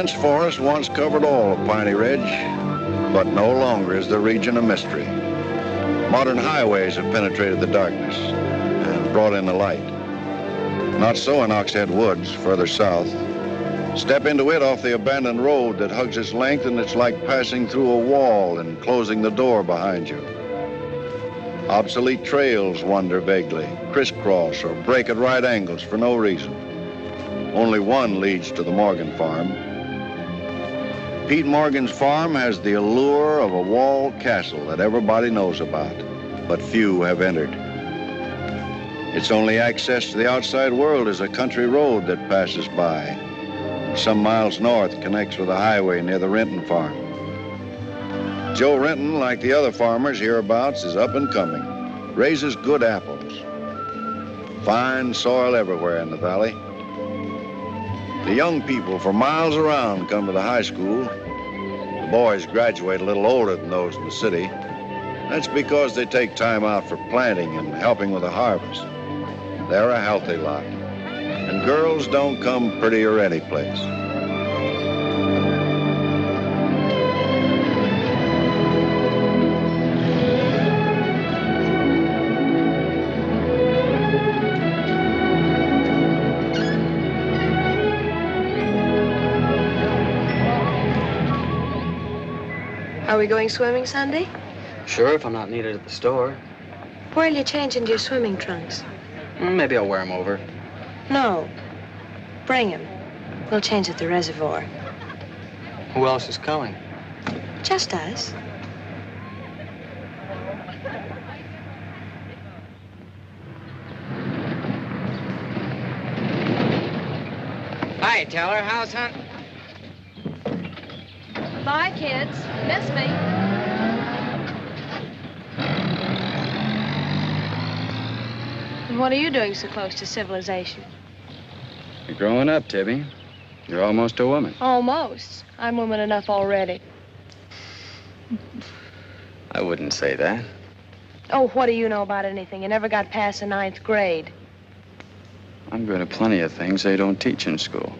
dense forest once covered all of Piney Ridge, but no longer is the region a mystery. Modern highways have penetrated the darkness and brought in the light. Not so in Oxhead Woods, further south. Step into it off the abandoned road that hugs its length, and it's like passing through a wall and closing the door behind you. Obsolete trails wander vaguely, crisscross or break at right angles for no reason. Only one leads to the Morgan farm. Pete Morgan's farm has the allure of a walled castle that everybody knows about, but few have entered. Its only access to the outside world is a country road that passes by. Some miles north connects with a highway near the Renton farm. Joe Renton, like the other farmers hereabouts, is up and coming, raises good apples. Fine soil everywhere in the valley. The young people for miles around come to the high school. The boys graduate a little older than those in the city. That's because they take time out for planting and helping with the harvest. They're a healthy lot. And girls don't come prettier any place. Are we going swimming Sunday? Sure, if I'm not needed at the store. Where'll you change into your swimming trunks? Maybe I'll wear them over. No. Bring 'em. We'll change at the reservoir. Who else is coming? Just us. Hi, Teller. How's hunting? Bye, kids. Miss me. And what are you doing so close to civilization? You're growing up, Tibby. You're almost a woman. Almost. I'm woman enough already. I wouldn't say that. Oh, what do you know about anything? You never got past the 9th grade. I'm good at plenty of things they don't teach in school.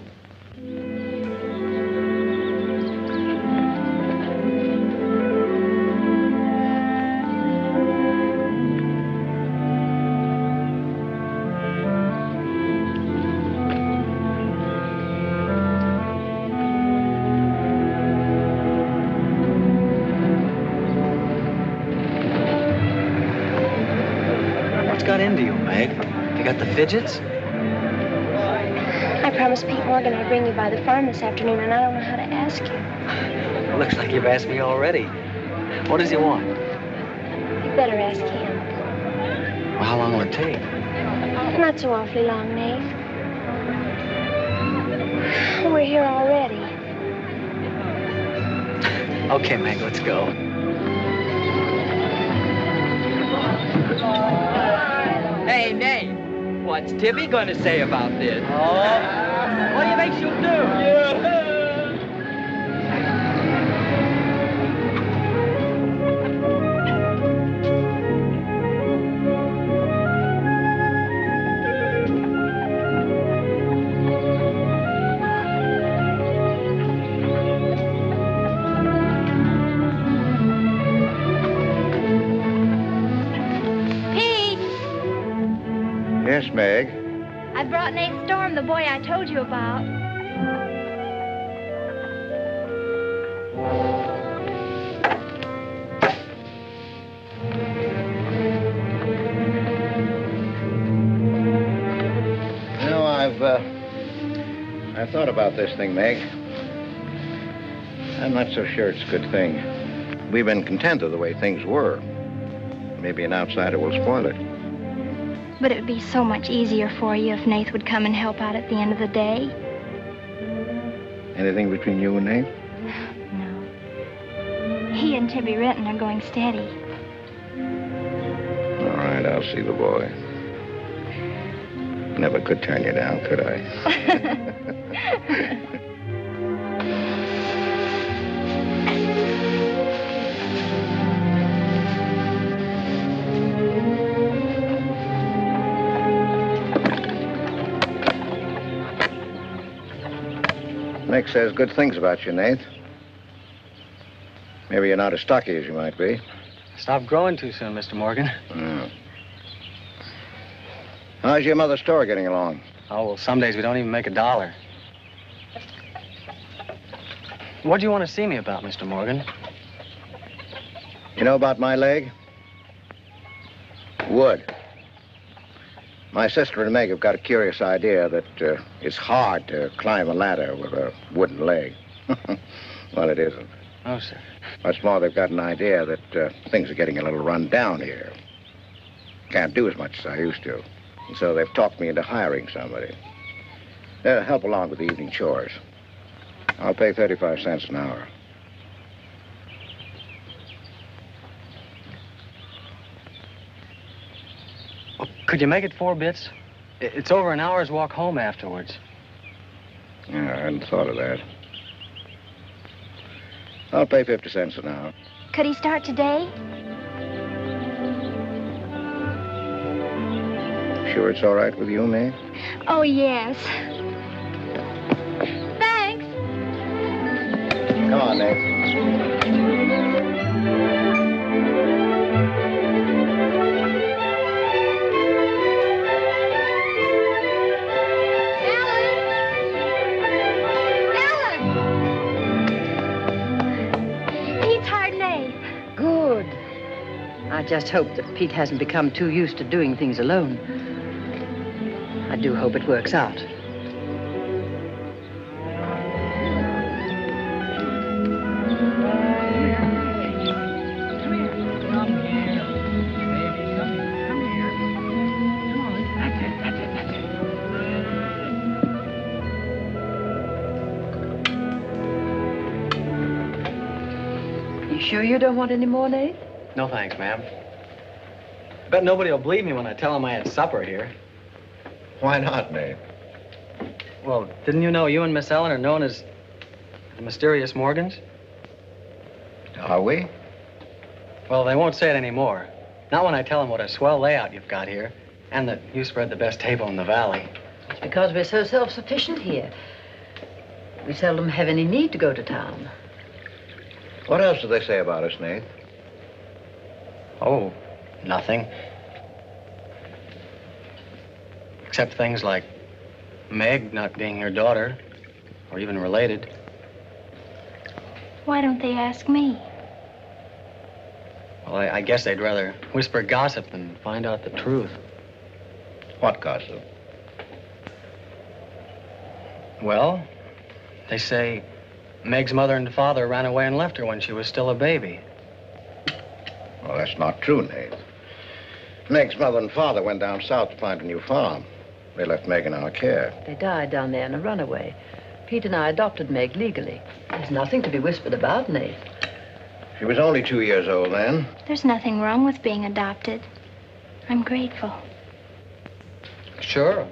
Fidgets? I promised Pete Morgan I'd bring you by the farm this afternoon, and I don't know how to ask you. Looks like you've asked me already. What does he want? You better ask him. Well, how long will it take? Not so awfully long, Nate. We're here already. Okay, Meg, let's go. Hey, Nate. What's Tibby gonna say about this? Oh, what do you think she'll do? Yes, Meg? I brought Nate Storm, the boy I told you about. You know, I've thought about this thing, Meg. I'm not so sure it's a good thing. We've been content of the way things were. Maybe an outsider will spoil it. But it would be so much easier for you if Nate would come and help out at the end of the day. Anything between you and Nate? No. He and Tibby Renton are going steady. All right, I'll see the boy. Never could turn you down, could I? Nick says good things about you, Nath. Maybe you're not as stocky as you might be. Stop growing too soon, Mr. Morgan. How's your mother's store getting along? Oh, well, some days we don't even make $1. What do you want to see me about, Mr. Morgan? You know about my leg? Wood. My sister and Meg have got a curious idea that it's hard to climb a ladder with a wooden leg. Well, it isn't. Oh, sir. What's more, they've got an idea that things are getting a little run down here. Can't do as much as I used to. And so they've talked me into hiring somebody. They'll help along with the evening chores. I'll pay 35 cents an hour. Well, could you make it 4 bits? It's over an hour's walk home afterwards. Yeah, I hadn't thought of that. I'll pay 50 cents an hour. Could he start today? Sure it's all right with you, May? Oh, yes. Thanks. Come on, Nate. I just hope that Pete hasn't become too used to doing things alone. I do hope it works out. You sure you don't want any more, Nate? No, thanks, ma'am. I bet nobody will believe me when I tell them I had supper here. Why not, Nate? Well, didn't you know you and Miss Ellen are known as the mysterious Morgans? Are we? Well, they won't say it anymore. Not when I tell them what a swell layout you've got here, and that you spread the best table in the valley. It's because we're so self-sufficient here. We seldom have any need to go to town. What else do they say about us, Nate? Oh, nothing. Except things like Meg not being your daughter, or even related. Why don't they ask me? Well, I guess they'd rather whisper gossip than find out the truth. What gossip? Well, they say Meg's mother and father ran away and left her when she was still a baby. Well, that's not true, Nate. Meg's mother and father went down south to find a new farm. They left Meg in our care. They died down there in a runaway. Pete and I adopted Meg legally. There's nothing to be whispered about, Nate. She was only 2 years old then. There's nothing wrong with being adopted. I'm grateful. Sure.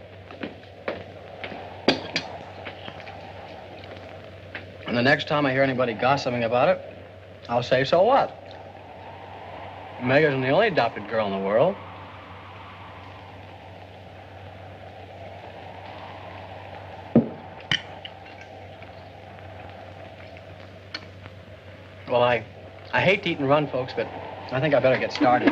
And the next time I hear anybody gossiping about it, I'll say, so what? Meg isn't the only adopted girl in the world. Well, I hate to eat and run, folks, but I think I better get started.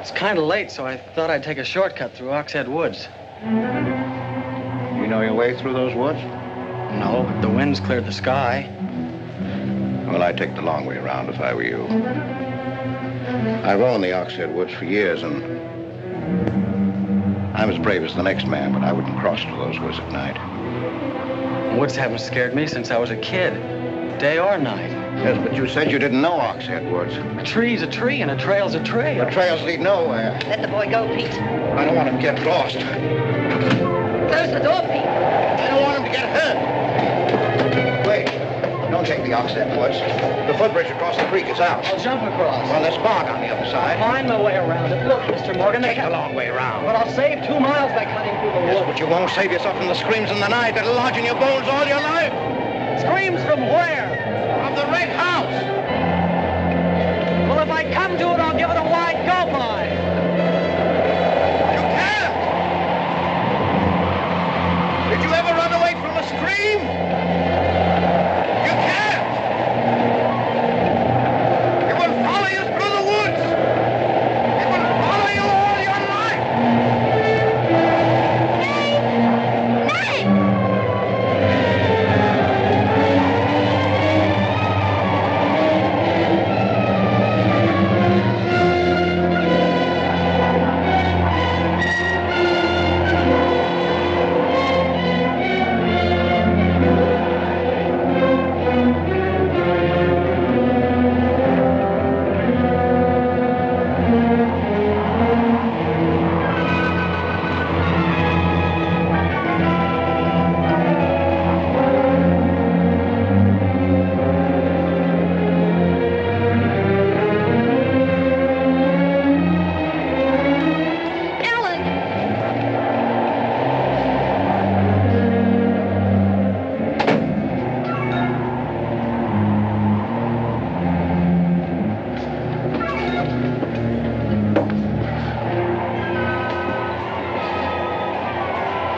It's kind of late, so I thought I'd take a shortcut through Oxhead Woods. You know your way through those woods? No, but the wind's cleared the sky. Well, I'd take the long way around if I were you. I've owned the Oxhead Woods for years, and I'm as brave as the next man, but I wouldn't cross through those woods at night. Woods haven't scared me since I was a kid, day or night. Yes, but you said you didn't know Oxhead Woods. A tree's a tree and a trail's a trail. The trails lead nowhere. Let the boy go, Pete. I don't want him to get lost. Close the door, Pete. I don't want him to get hurt. Wait, don't take the Oxhead Woods. The footbridge across the creek is out. I'll jump across. Well, there's fog on the other side. Find my way around it. Look, Mr. Morgan, Take the long way around. But I'll save 2 miles by cutting through the Yes, woods. but you won't save yourself from the screams in the night that'll lodge in your bones all your life. Screams from where? From the red house. I come to it, I'll give it a wide gulp line. You can't! Did you ever run away from a stream? You can't! It will follow you through the woods! It will follow you all your life!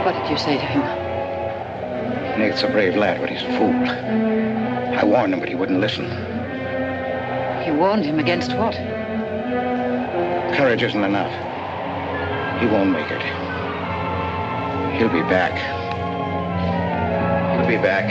What did you say to him? Nate's a brave lad, but he's a fool. I warned him, but he wouldn't listen. You warned him against what? Courage isn't enough. He won't make it. He'll be back. He'll be back.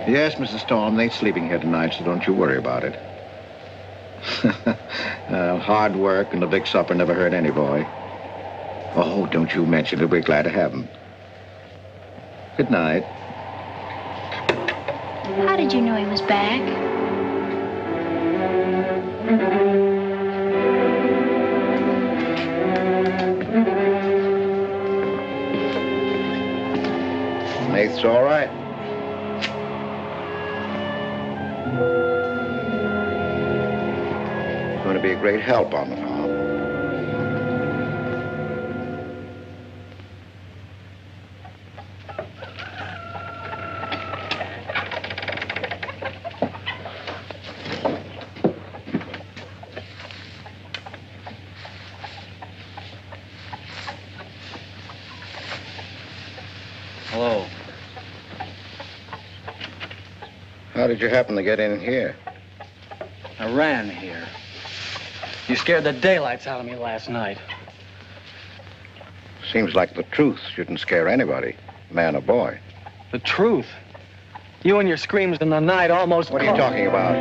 Yes, Mrs. Storm, Nate's sleeping here tonight, so don't you worry about it. Hard work and a big supper never hurt any boy. Oh, don't you mention it. We're glad to have him. Good night. How did you know he was back? Nate's all right. be a great help on the farm. Hello. How did you happen to get in here? I ran here. You scared the daylights out of me last night. Seems like the truth shouldn't scare anybody, man or boy. The truth? You and your screams in the night almost... What are you talking about?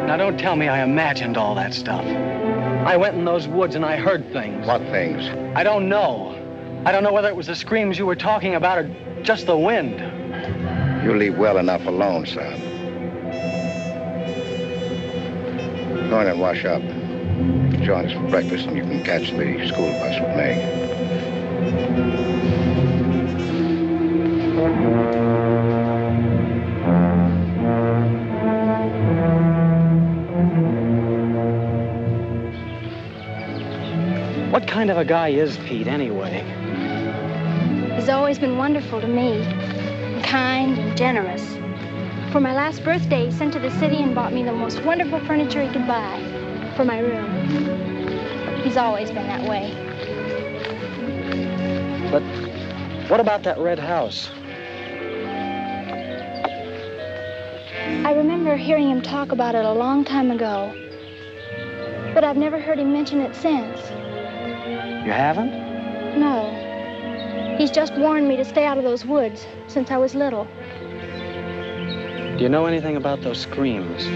Now, don't tell me I imagined all that stuff. I went in those woods and I heard things. What things? I don't know. I don't know whether it was the screams you were talking about or just the wind. You leave well enough alone, son. Go in and wash up. Join us for breakfast and you can catch the school bus with Meg. What kind of a guy is Pete, anyway? He's always been wonderful to me. Kind and generous. For my last birthday, he sent to the city and bought me the most wonderful furniture he could buy for my room. He's always been that way. But what about that red house? I remember hearing him talk about it a long time ago. But I've never heard him mention it since. You haven't? No. He's just warned me to stay out of those woods since I was little. Do you know anything about those screams?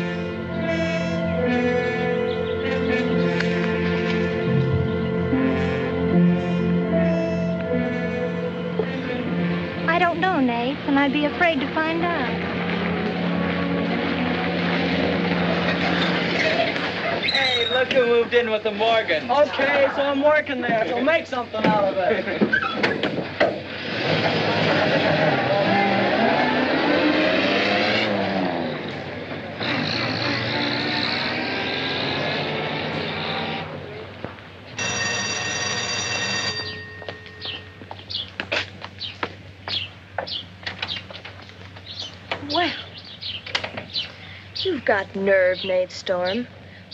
I don't know, Nath, and I'd be afraid to find out. Hey, look who moved in with the Morgans. Okay, so I'm working there, so make something out of it. Well, you've got nerve, Nate Storm.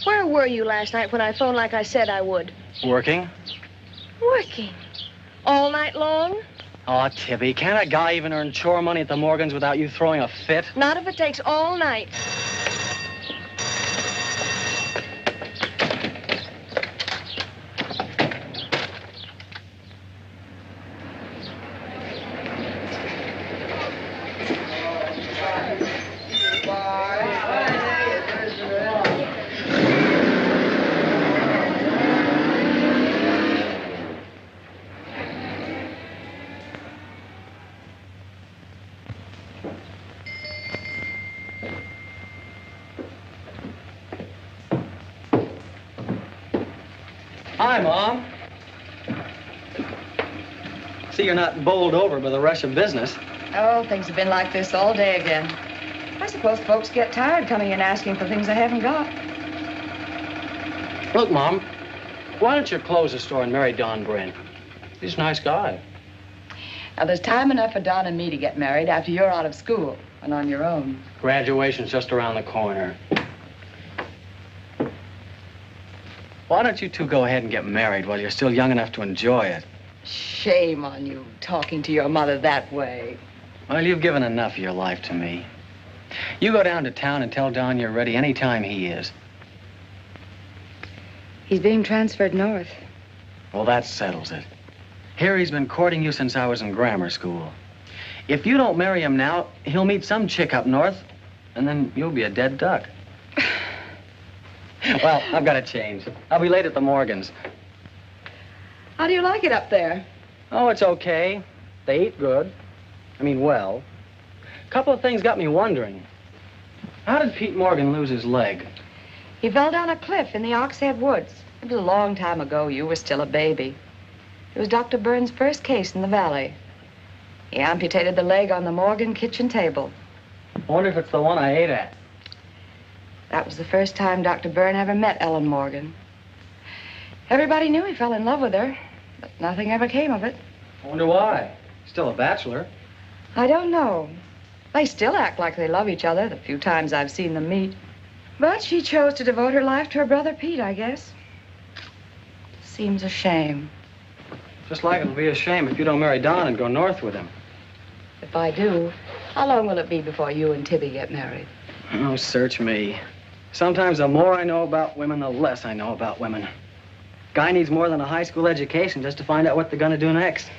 Where were you last night when I phoned like I said I would? Working? Working. All night long? Oh, Tibby, can't a guy even earn chore money at the Morgans without you throwing a fit? Not if it takes all night. Hi, Mom. See, you're not bowled over by the rush of business. Oh, things have been like this all day again. I suppose folks get tired coming in asking for things they haven't got. Look, Mom, why don't you close the store and marry Don Brent? He's a nice guy. Now, there's time enough for Don and me to get married after you're out of school and on your own. Graduation's just around the corner. Why don't you two go ahead and get married while you're still young enough to enjoy it? Shame on you, talking to your mother that way. Well, you've given enough of your life to me. You go down to town and tell Don you're ready any time he is. He's being transferred north. Well, that settles it. Here he's been courting you since I was in grammar school. If you don't marry him now, he'll meet some chick up north, and then you'll be a dead duck. Well, I've got to change. I'll be late at the Morgans. How do you like it up there? Oh, it's okay. They eat good. I mean, well. A couple of things got me wondering. How did Pete Morgan lose his leg? He fell down a cliff in the Oxhead Woods. It was a long time ago. You were still a baby. It was Dr. Burns' first case in the valley. He amputated the leg on the Morgan kitchen table. I wonder if it's the one I ate at. That was the first time Dr. Byrne ever met Ellen Morgan. Everybody knew he fell in love with her, but nothing ever came of it. I wonder why. Still a bachelor. I don't know. They still act like they love each other the few times I've seen them meet. But she chose to devote her life to her brother Pete, I guess. Seems a shame. Just like it'll be a shame if you don't marry Don and go north with him. If I do, how long will it be before you and Tibby get married? Oh, search me. Sometimes the more I know about women, the less I know about women. Guy needs more than a high school education just to find out what they're gonna do next.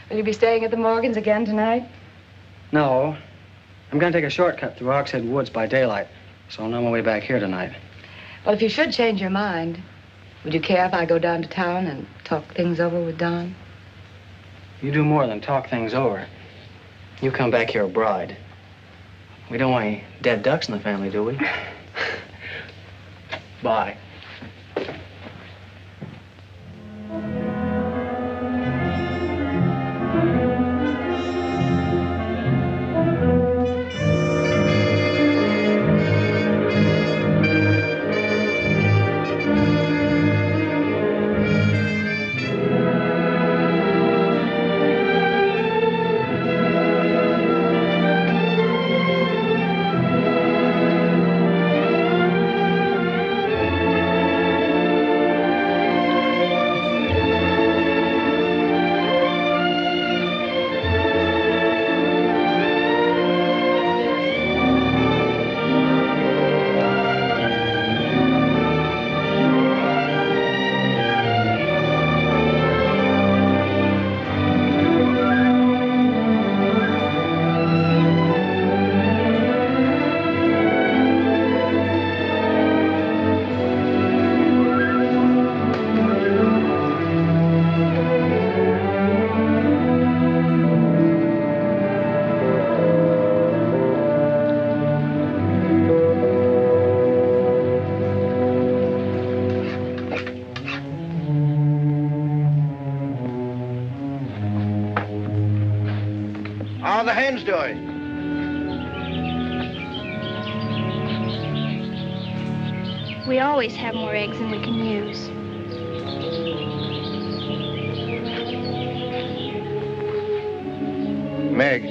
Will you be staying at the Morgans again tonight? No. I'm gonna take a shortcut through Oxhead Woods by daylight, so I'll know my way back here tonight. Well, if you should change your mind, would you care if I go down to town and talk things over with Don? You do more than talk things over. You come back here a bride. We don't want any dead ducks in the family, do we? Bye. How are the hens doing? We always have more eggs than we can use. Meg.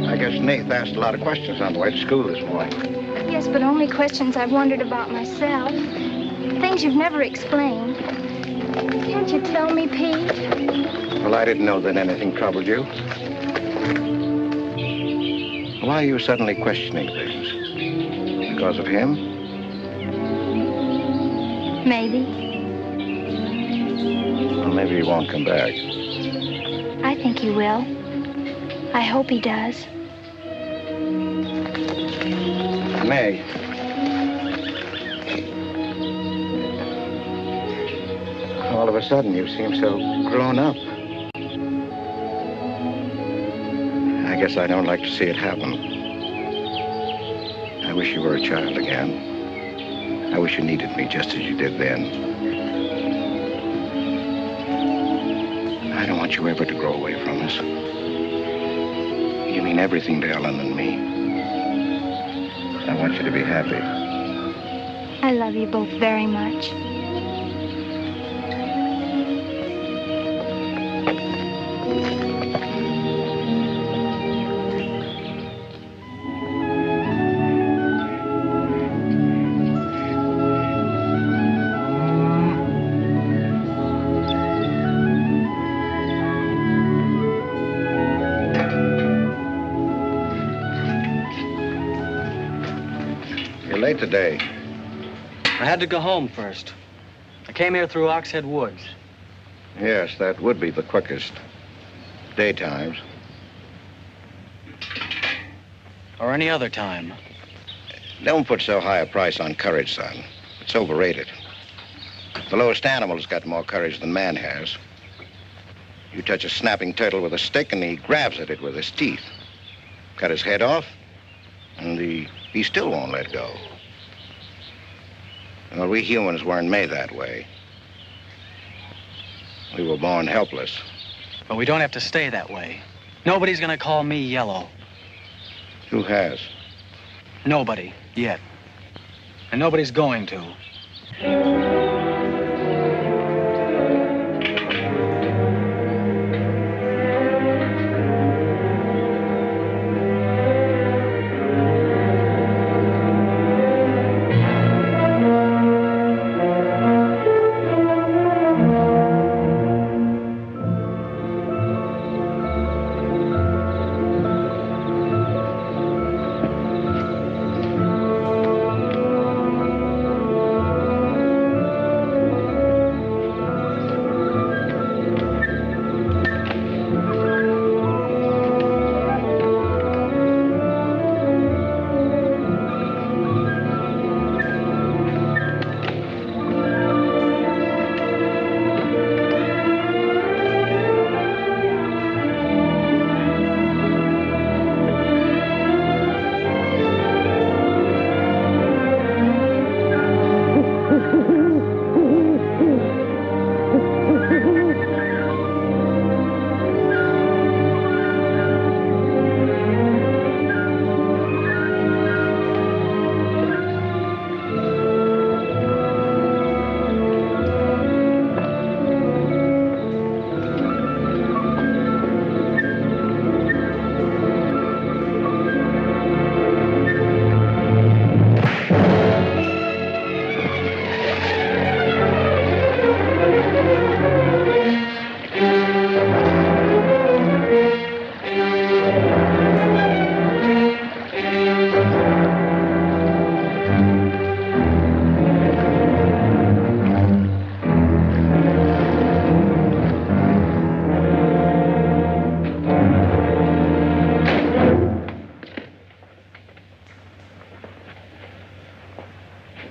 I guess Nath asked a lot of questions on the way to school this morning. Yes, but only questions I've wondered about myself. Things you've never explained. Can't you tell me, Pete? Well, I didn't know that anything troubled you. Why are you suddenly questioning things? Because of him? Maybe. Well, maybe he won't come back. I think he will. I hope he does. Meg. All of a sudden, you seem so grown up. I guess I don't like to see it happen. I wish you were a child again. I wish you needed me just as you did then. I don't want you ever to grow away from us. You mean everything to Ellen and me. I want you to be happy. I love you both very much. Late today. I had to go home first. I came here through Oxhead Woods. Yes, that would be the quickest. Daytimes. Or any other time. Don't put so high a price on courage, son. It's overrated. The lowest animal's got more courage than man has. You touch a snapping turtle with a stick and he grabs at it with his teeth. Cut his head off, and he still won't let go. Well, we humans weren't made that way. We were born helpless. But we don't have to stay that way. Nobody's gonna call me yellow. Who has? Nobody, yet. And nobody's going to.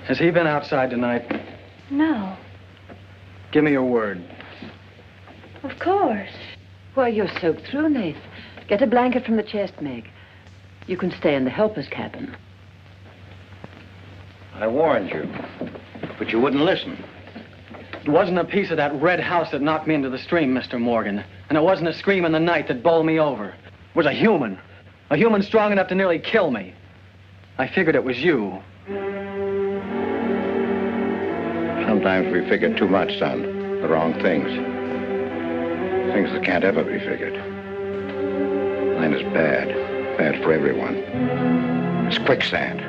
Has he been outside tonight? No. Give me your word. Of course. Why, you're soaked through, Nath. Get a blanket from the chest, Meg. You can stay in the helper's cabin. I warned you, but you wouldn't listen. It wasn't a piece of that red house that knocked me into the stream, Mr. Morgan. And it wasn't a scream in the night that bowled me over. It was a human. A human strong enough to nearly kill me. I figured it was you. Sometimes we figure too much, son. The wrong things. Things that can't ever be figured. Mine is bad. Bad for everyone. It's quicksand.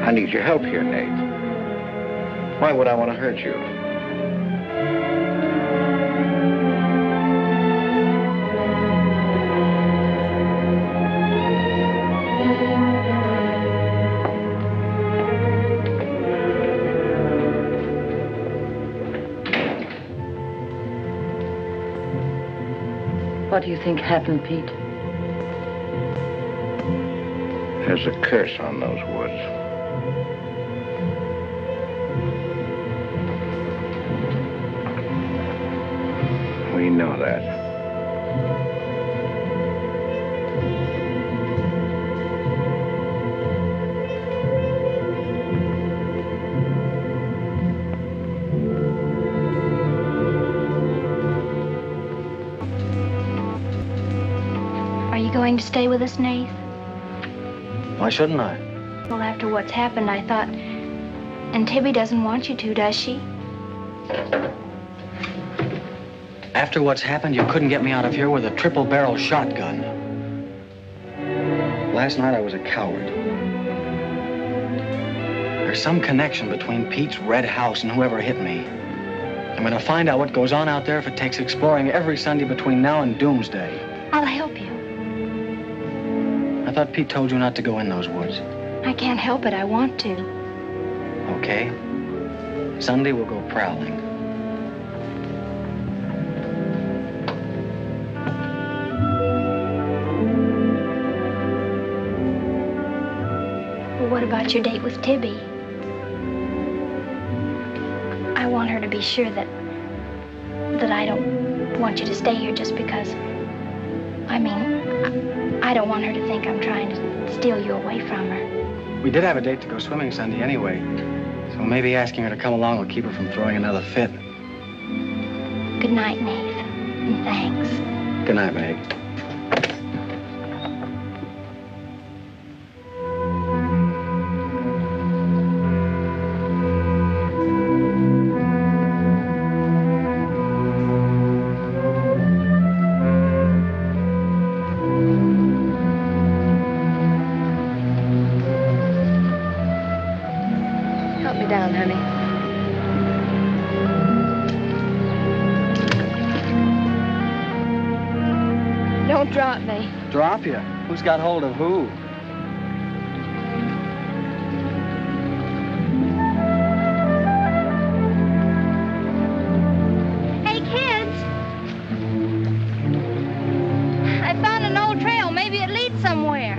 I need your help here, Nate. Why would I want to hurt you? What do you think happened, Pete? There's a curse on those woods. We know that. Are you going to stay with us, Nath? Why shouldn't I? Well, after what's happened, I thought... And Tibby doesn't want you to, does she? After what's happened, you couldn't get me out of here with a triple-barrel shotgun. Last night, I was a coward. There's some connection between Pete's red house and whoever hit me. I'm gonna find out what goes on out there if it takes exploring every Sunday between now and doomsday. I'll help you. I thought Pete told you not to go in those woods. I can't help it. I want to. Okay. Sunday, we'll go prowling. Well, what about your date with Tibby? I want her to be sure that I don't want you to stay here just because... I mean, I don't want her to think I'm trying to steal you away from her. We did have a date to go swimming Sunday anyway, so maybe asking her to come along will keep her from throwing another fit. Good night, Nath, and thanks. Good night, Meg. Help me down, honey. Don't drop me. Drop you? Who's got hold of who? Hey, kids. I found an old trail. Maybe it leads somewhere.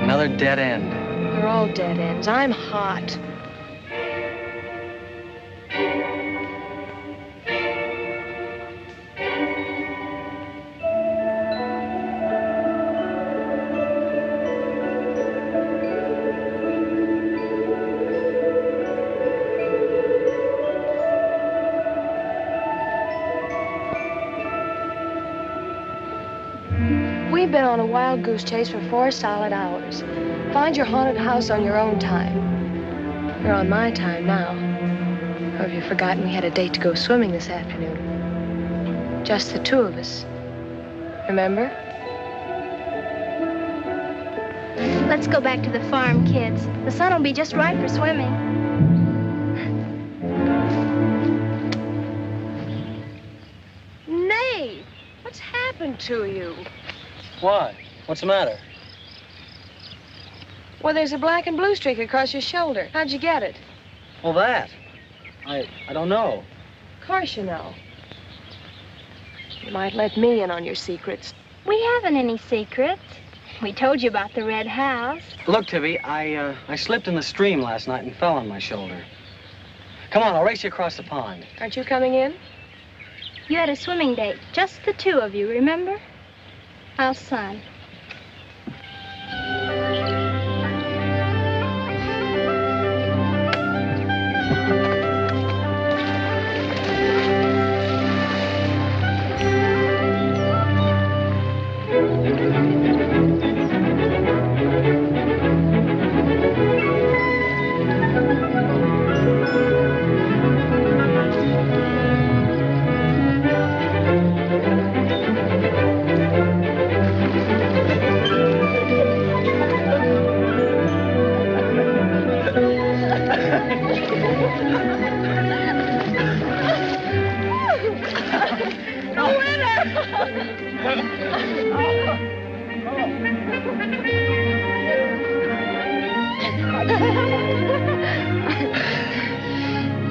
Another dead end. They're all dead ends. I'm hot. We've been on a wild goose chase for 4 solid hours. Find your haunted house on your own time. You're on my time now. Or have you forgotten we had a date to go swimming this afternoon? Just the two of us. Remember? Let's go back to the farm, kids. The sun will be just right for swimming. Nate, what's happened to you? Why? What's the matter? Well, there's a black and blue streak across your shoulder. How'd you get it? Well, that. I don't know. Of course you know. You might let me in on your secrets. We haven't any secrets. We told you about the red house. Look, Tibby, I slipped in the stream last night and fell on my shoulder. Come on, I'll race you across the pond. Aren't you coming in? You had a swimming date, just the two of you, remember? How's Son?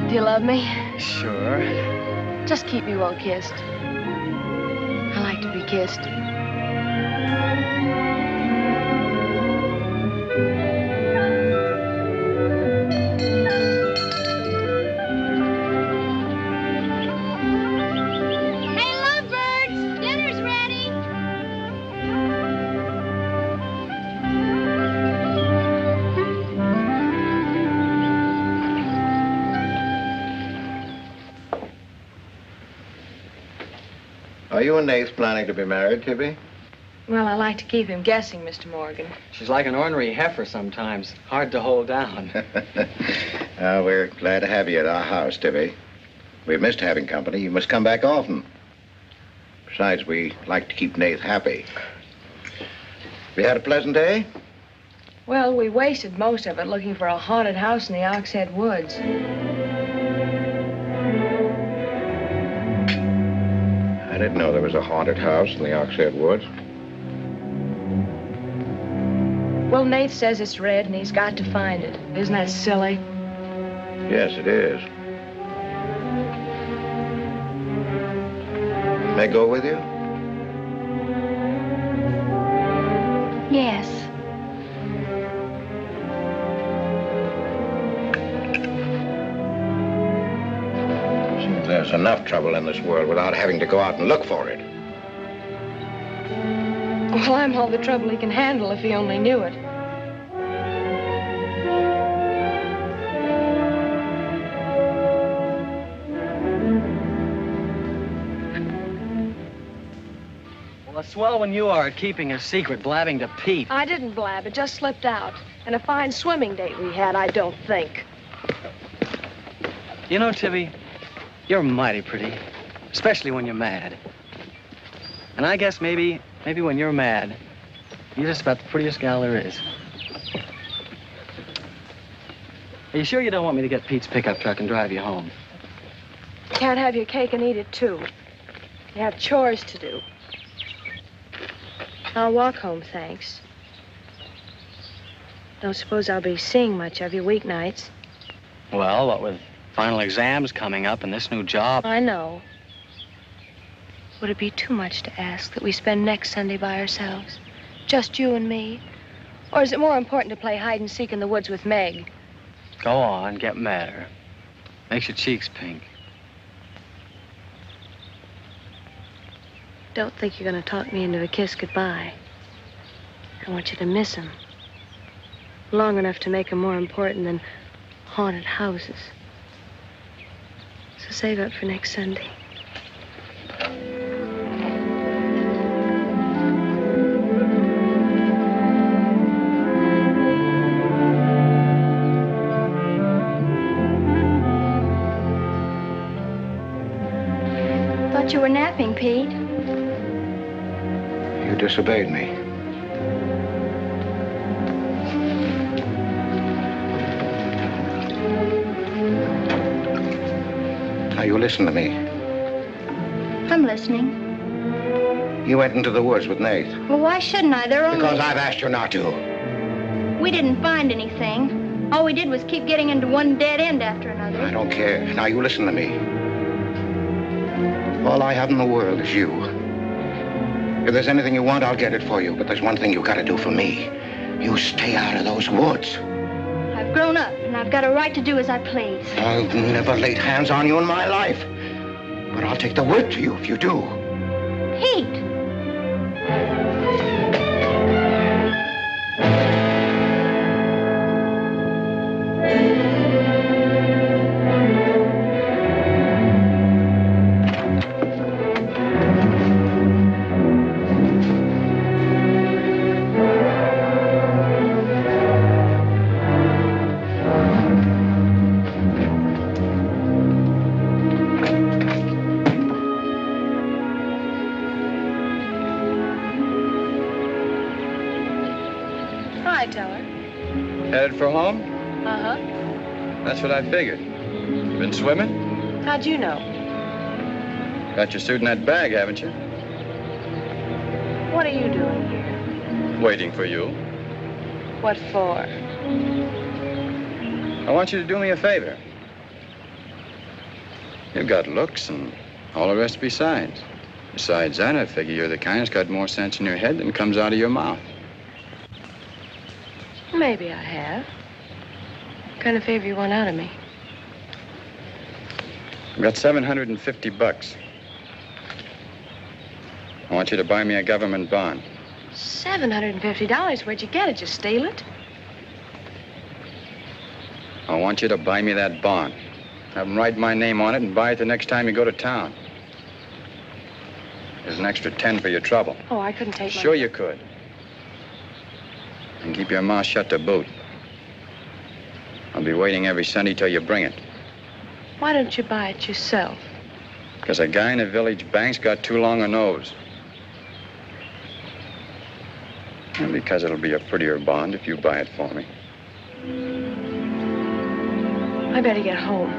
Do you love me? Sure. Just keep me well kissed. I like to be kissed. Hey, lovebirds! Dinner's ready! Are you and Nath planning to be married, Tibby? Well, I like to keep him guessing, Mr. Morgan. She's like an ornery heifer sometimes. Hard to hold down. We're glad to have you at our house, Tibby. We've missed having company. You must come back often. Besides, we like to keep Nath happy. We had a pleasant day? Well, we wasted most of it looking for a haunted house in the Oxhead Woods. I didn't know there was a haunted house in the Oxhead Woods. Well, Nath says it's red and he's got to find it. Isn't that silly? Yes, it is. May I go with you? Yes. There's enough trouble in this world without having to go out and look for it. Well, I'm all the trouble he can handle if he only knew it. Well, a swell when you are at keeping a secret, blabbing to Pete. I didn't blab. It just slipped out. And a fine swimming date we had, I don't think. You know, Tibby, you're mighty pretty, especially when you're mad. And I guess maybe when you're mad, you're just about the prettiest gal there is. Are you sure you don't want me to get Pete's pickup truck and drive you home? You can't have your cake and eat it, too. You have chores to do. I'll walk home, thanks. Don't suppose I'll be seeing much of you weeknights. Well, what with final exams coming up and this new job. I know. Would it be too much to ask that we spend next Sunday by ourselves? Just you and me? Or is it more important to play hide and seek in the woods with Meg? Go on, get madder. Makes your cheeks pink. Don't think you're going to talk me into a kiss goodbye. I want you to miss him. Long enough to make him more important than haunted houses. So save up for next Sunday. Thought you were napping, Pete. You disobeyed me. Now, you listen to me. I'm listening. You went into the woods with Nath. Well, why shouldn't I? They're only... Because I've asked you not to. We didn't find anything. All we did was keep getting into one dead end after another. I don't care. Now, you listen to me. All I have in the world is you. If there's anything you want, I'll get it for you. But there's one thing you gotta do for me. You stay out of those woods. I've grown up, and I've got a right to do as I please. I've never laid hands on you in my life. But I'll take the word to you if you do. Pete! Headed for home? Uh-huh. That's what I figured. You been swimming? How'd you know? Got your suit in that bag, haven't you? What are you doing here? Waiting for you. What for? I want you to do me a favor. You've got looks and all the rest besides. Besides that, I figure you're the kind that's got more sense in your head than comes out of your mouth. Maybe I have. What kind of favor you want out of me? I've got $750. I want you to buy me a government bond. $750? Where'd you get it? Just steal it? I want you to buy me that bond. Have them write my name on it and buy it the next time you go to town. There's an extra 10 for your trouble. Oh, I couldn't take my... Sure you could. And keep your mouth shut to boot. I'll be waiting every Sunday till you bring it. Why don't you buy it yourself? Because a guy in a village bank's got too long a nose. And because it'll be a prettier bond if you buy it for me. I better get home.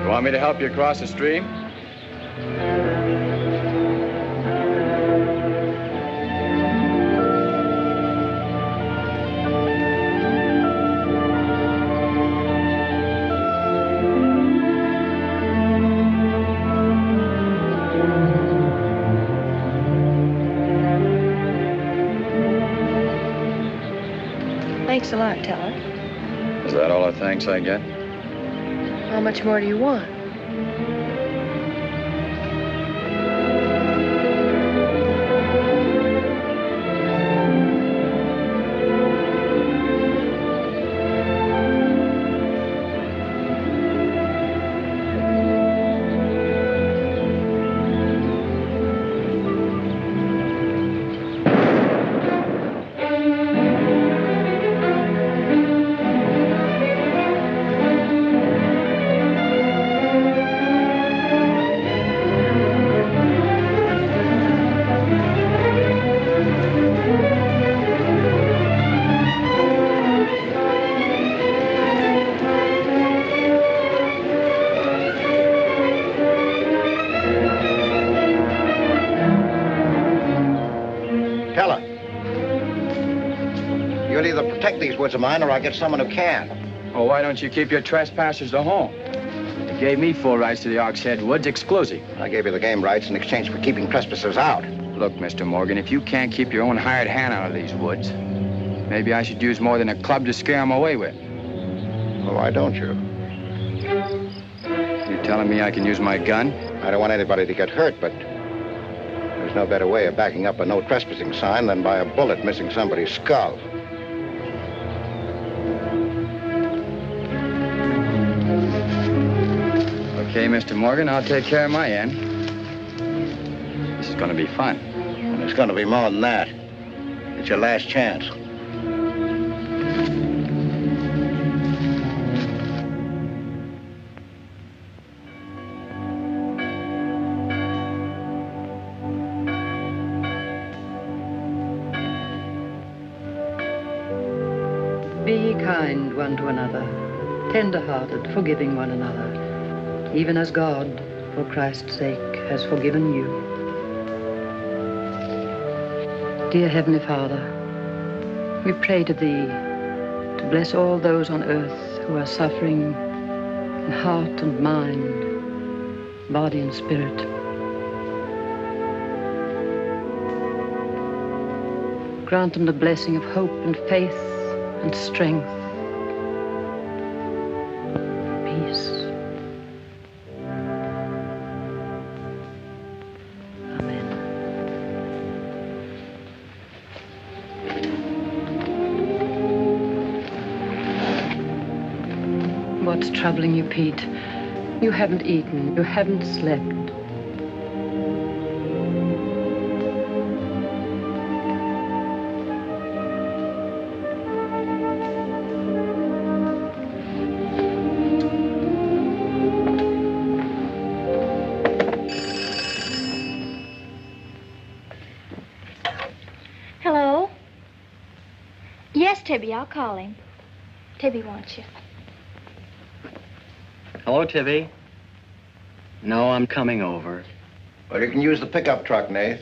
You want me to help you across the stream? Thanks a lot, Teller. Is that all the thanks I get? How much more do you want? Woods of mine, or I'll get someone who can. Well, why don't you keep your trespassers to home? You gave me full rights to the Ox Head Woods, exclusive. I gave you the game rights in exchange for keeping trespassers out. Look, Mr. Morgan, if you can't keep your own hired hand out of these woods, maybe I should use more than a club to scare them away with. Well, why don't you? You telling me I can use my gun? I don't want anybody to get hurt, but there's no better way of backing up a no trespassing sign than by a bullet missing somebody's skull. Okay, Mr. Morgan, I'll take care of my end. This is going to be fun. And it's going to be more than that. It's your last chance. Be kind one to another, tender-hearted, forgiving one another, even as God, for Christ's sake, has forgiven you. Dear Heavenly Father, we pray to Thee to bless all those on earth who are suffering in heart and mind, body and spirit. Grant them the blessing of hope and faith and strength, peace. What's troubling you, Pete? You haven't eaten. You haven't slept. Hello? Yes, Tibby, I'll call him. Tibby wants you. Hello, Tibby. No, I'm coming over. Well, you can use the pickup truck, Nath.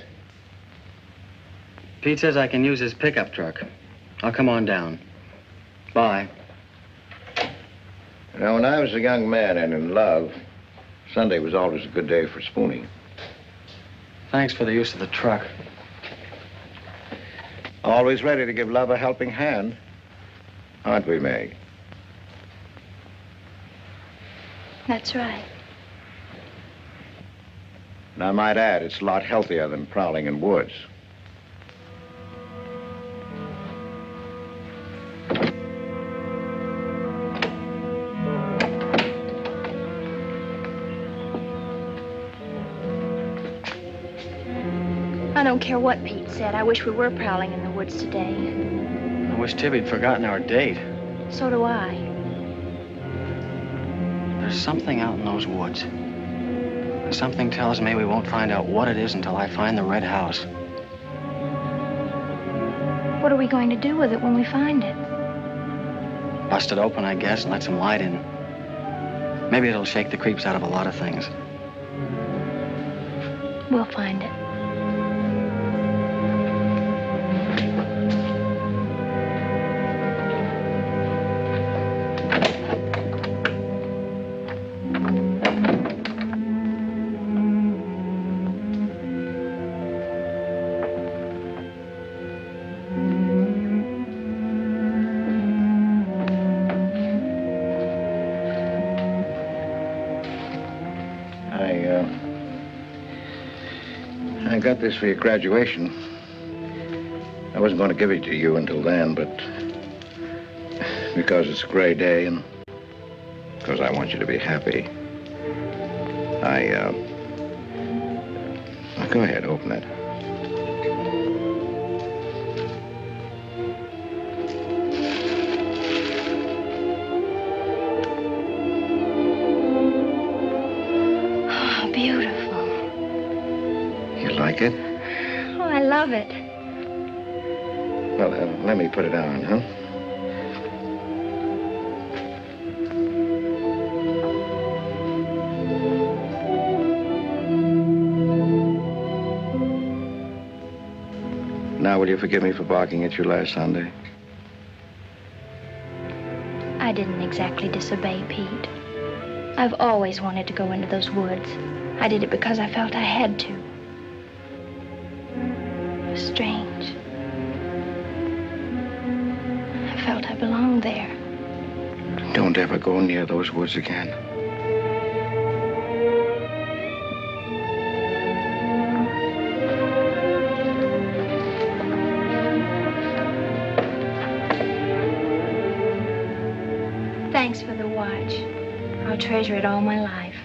Pete says I can use his pickup truck. I'll come on down. Bye. You know, when I was a young man and in love, Sunday was always a good day for spooning. Thanks for the use of the truck. Always ready to give love a helping hand. Aren't we, Meg? That's right. And I might add, it's a lot healthier than prowling in woods. I don't care what Pete said. I wish we were prowling in the woods today. I wish Tibby'd forgotten our date. So do I. There's something out in those woods. Something tells me we won't find out what it is until I find the red house. What are we going to do with it when we find it? Bust it open, I guess, and let some light in. Maybe it'll shake the creeps out of a lot of things. We'll find it. I got this for your graduation. I wasn't going to give it to you until then, but because it's a gray day and because I want you to be happy, go ahead, open it. Like it? Oh, I love it. Well, let me put it on, huh? Now, will you forgive me for barking at you last Sunday? I didn't exactly disobey Pete. I've always wanted to go into those woods. I did it because I felt I had to. Strange. I felt I belonged there. Don't ever go near those woods again. Thanks for the watch. I'll treasure it all my life.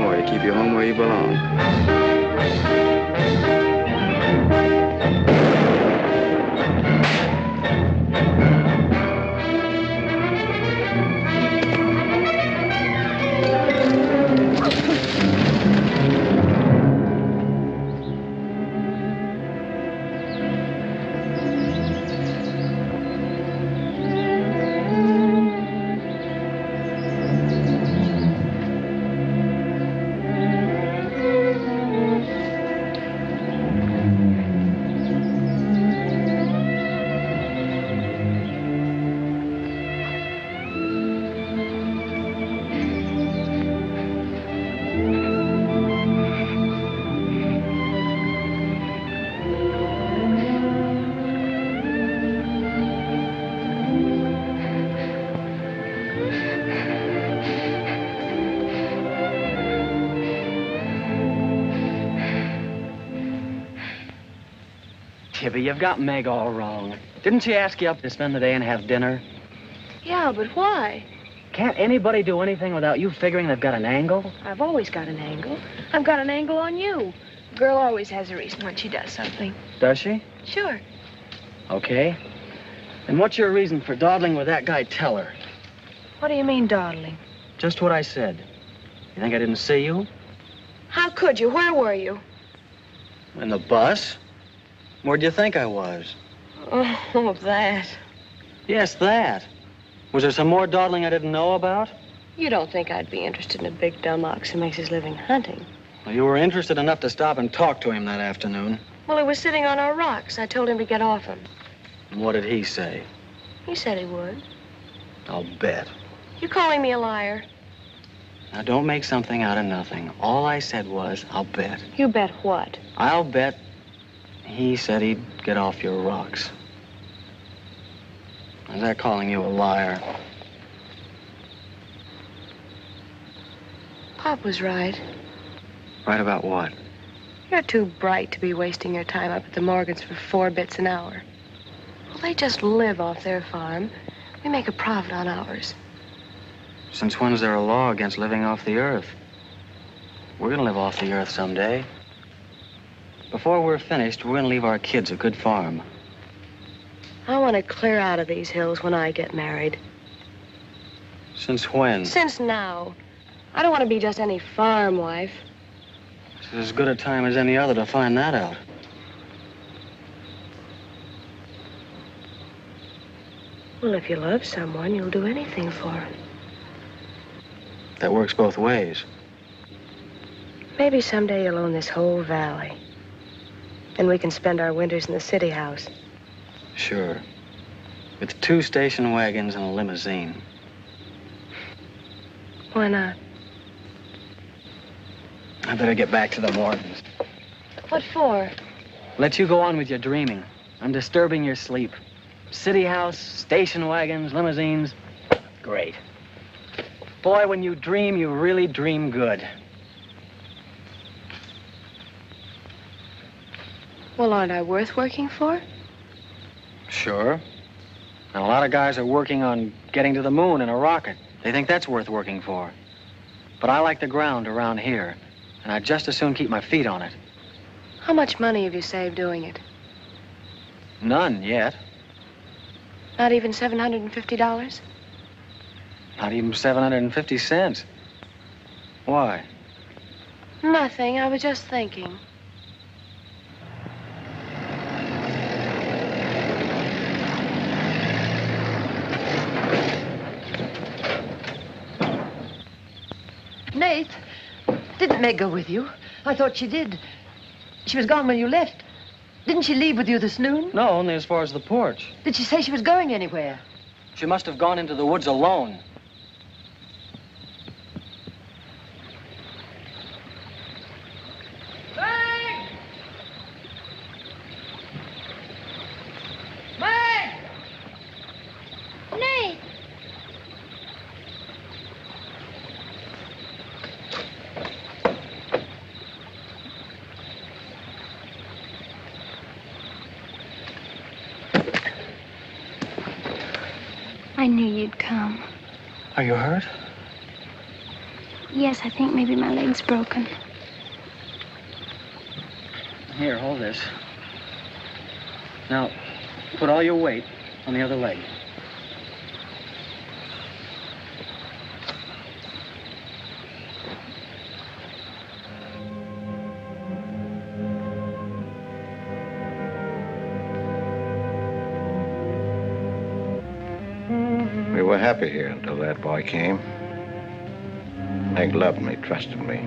more to keep you home where you belong. Tibby, you've got Meg all wrong. Didn't she ask you up to spend the day and have dinner? Yeah, but why? Can't anybody do anything without you figuring they've got an angle? I've always got an angle. I've got an angle on you. A girl always has a reason when she does something. Does she? Sure. Okay. And what's your reason for dawdling with that guy Teller? What do you mean, dawdling? Just what I said. You think I didn't see you? How could you? Where were you? In the bus? Where'd you think I was? Oh, that. Yes, that. Was there some more dawdling I didn't know about? You don't think I'd be interested in a big dumb ox who makes his living hunting? Well, you were interested enough to stop and talk to him that afternoon. Well, he was sitting on our rocks. I told him to get off him. And what did he say? He said he would. I'll bet. You calling me a liar? Now, don't make something out of nothing. All I said was, I'll bet. You bet what? I'll bet he said he'd get off your rocks. Is that calling you a liar? Pop was right. Right about what? You're too bright to be wasting your time up at the Morgans for 4 bits an hour. Well, they just live off their farm. We make a profit on ours. Since when's there a law against living off the earth? We're gonna live off the earth someday. Before we're finished, we're gonna leave our kids a good farm. I want to clear out of these hills when I get married. Since when? Since now. I don't want to be just any farm wife. This is as good a time as any other to find that out. Well, if you love someone, you'll do anything for him. That works both ways. Maybe someday you'll own this whole valley. And we can spend our winters in the city house. Sure. With 2 station wagons and a limousine. Why not? I better get back to the Morgans. What for? Let you go on with your dreaming. I'm disturbing your sleep. City house, station wagons, limousines. Great. Boy, when you dream, you really dream good. Well, aren't I worth working for? Sure. And a lot of guys are working on getting to the moon in a rocket. They think that's worth working for. But I like the ground around here, and I'd just as soon keep my feet on it. How much money have you saved doing it? None yet. Not even $750? Not even 750 cents. Why? Nothing. I was just thinking. Nate, didn't Meg go with you? I thought she did. She was gone when you left. Didn't she leave with you this noon? No, only as far as the porch. Did she say she was going anywhere? She must have gone into the woods alone. Meg! Meg! Nate! I knew you'd come. Are you hurt? Yes, I think maybe my leg's broken. Here, hold this. Now, put all your weight on the other leg. We were happy here until that boy came. Meg loved me, trusted me,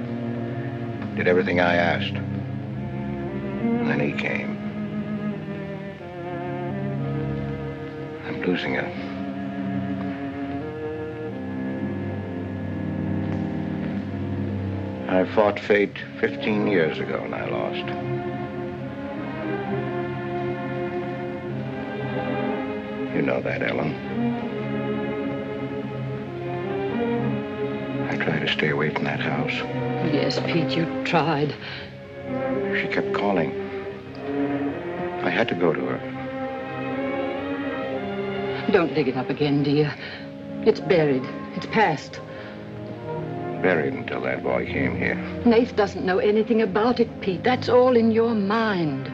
did everything I asked. And then he came. I'm losing her. I fought fate 15 years ago and I lost. You know that, Ellen. I tried to stay away from that house. Yes, Pete, you tried. She kept calling. I had to go to her. Don't dig it up again, dear. It's buried. It's past. Buried until that boy came here. Nath doesn't know anything about it, Pete. That's all in your mind.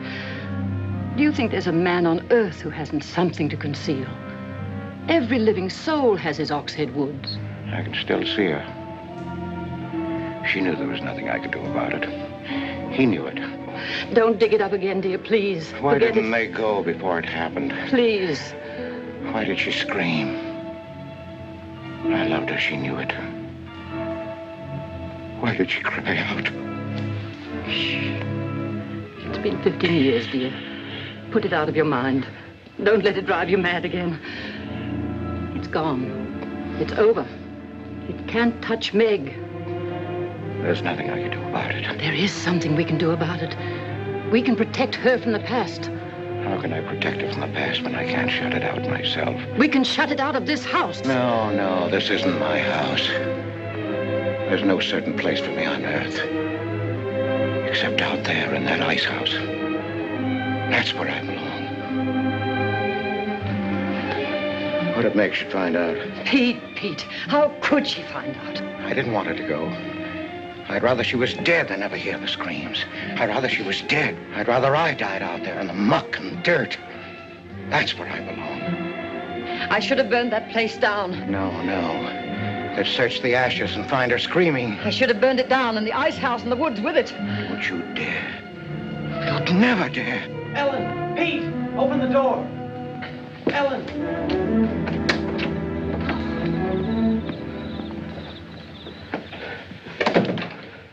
Do you think there's a man on earth who hasn't something to conceal? Every living soul has his Oxhead Woods. I can still see her. She knew there was nothing I could do about it. He knew it. Don't dig it up again, dear, please. Why Forget didn't it. they go before it happened? Please. Why did she scream? I loved her, she knew it. Why did she cry out? It's been 15 years, dear. Put it out of your mind. Don't let it drive you mad again. It's gone. It's over. It can't touch Meg. There's nothing I can do about it. There is something we can do about it. We can protect her from the past. How can I protect her from the past when I can't shut it out myself? We can shut it out of this house. No, this isn't my house. There's no certain place for me on earth. Except out there in that ice house. That's where I belong. What if Meg should find out? Pete, how could she find out? I didn't want her to go. I'd rather she was dead than ever hear the screams. I'd rather she was dead. I'd rather I died out there in the muck and dirt. That's where I belong. I should have burned that place down. No. They'd search the ashes and find her screaming. I should have burned it down and the ice house and the woods with it. Don't you dare. You'd never dare. Ellen, Pete, open the door. Ellen.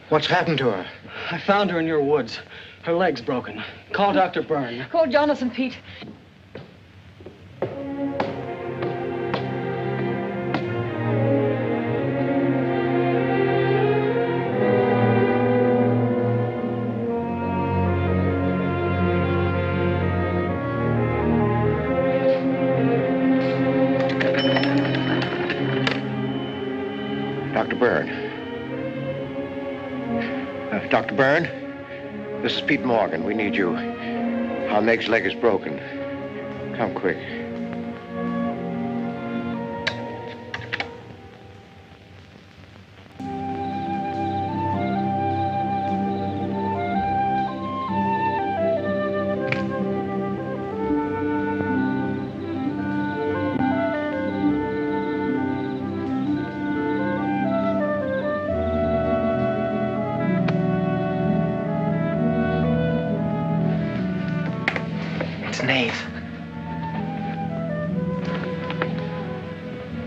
What's happened to her? I found her in your woods. Her leg's broken. Call Dr. Byrne. Call Jonathan, Pete. Dr. Byrne. Dr. Byrne, this is Pete Morgan. We need you. Our Meg's leg is broken. Come quick.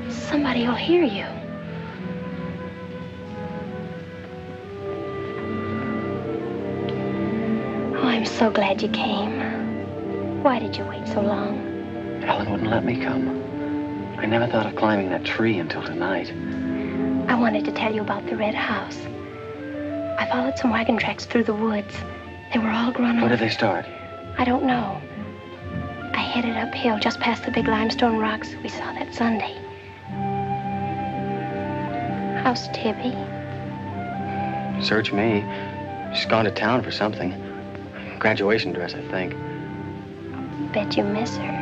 Somebody will hear you. Oh, I'm so glad you came. Why did you wait so long? Ellen wouldn't let me come. I never thought of climbing that tree until tonight. I wanted to tell you about the red house. I followed some wagon tracks through the woods. They were all grown over. Where did they start? I don't know. I headed uphill just past the big limestone rocks we saw that Sunday. How's Tibby? Search me. She's gone to town for something. Graduation dress, I think. Bet you miss her.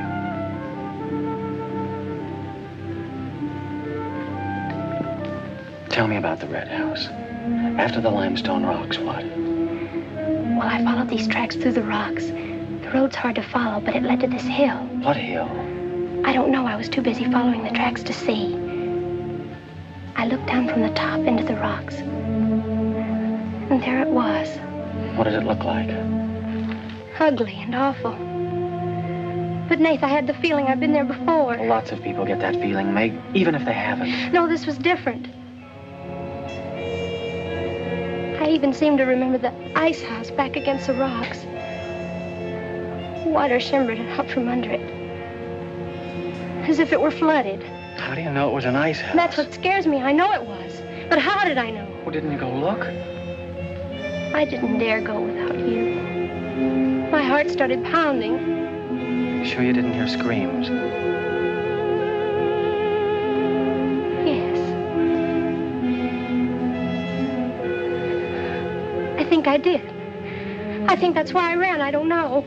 Tell me about the red house. After the limestone rocks, what? Well, I followed these tracks through the rocks. The road's hard to follow, but it led to this hill. What hill? I don't know. I was too busy following the tracks to see. I looked down from the top into the rocks. And there it was. What did it look like? Ugly and awful. But, Nath, I had the feeling I'd been there before. Well, lots of people get that feeling, Meg, even if they haven't. No, this was different. I even seemed to remember the ice house back against the rocks. Water shimmered out from under it. As if it were flooded. How do you know it was an ice house? That's what scares me. I know it was. But how did I know? Well, didn't you go look? I didn't dare go without you. My heart started pounding. You sure you didn't hear screams? Yes. I think I did. I think that's why I ran. I don't know.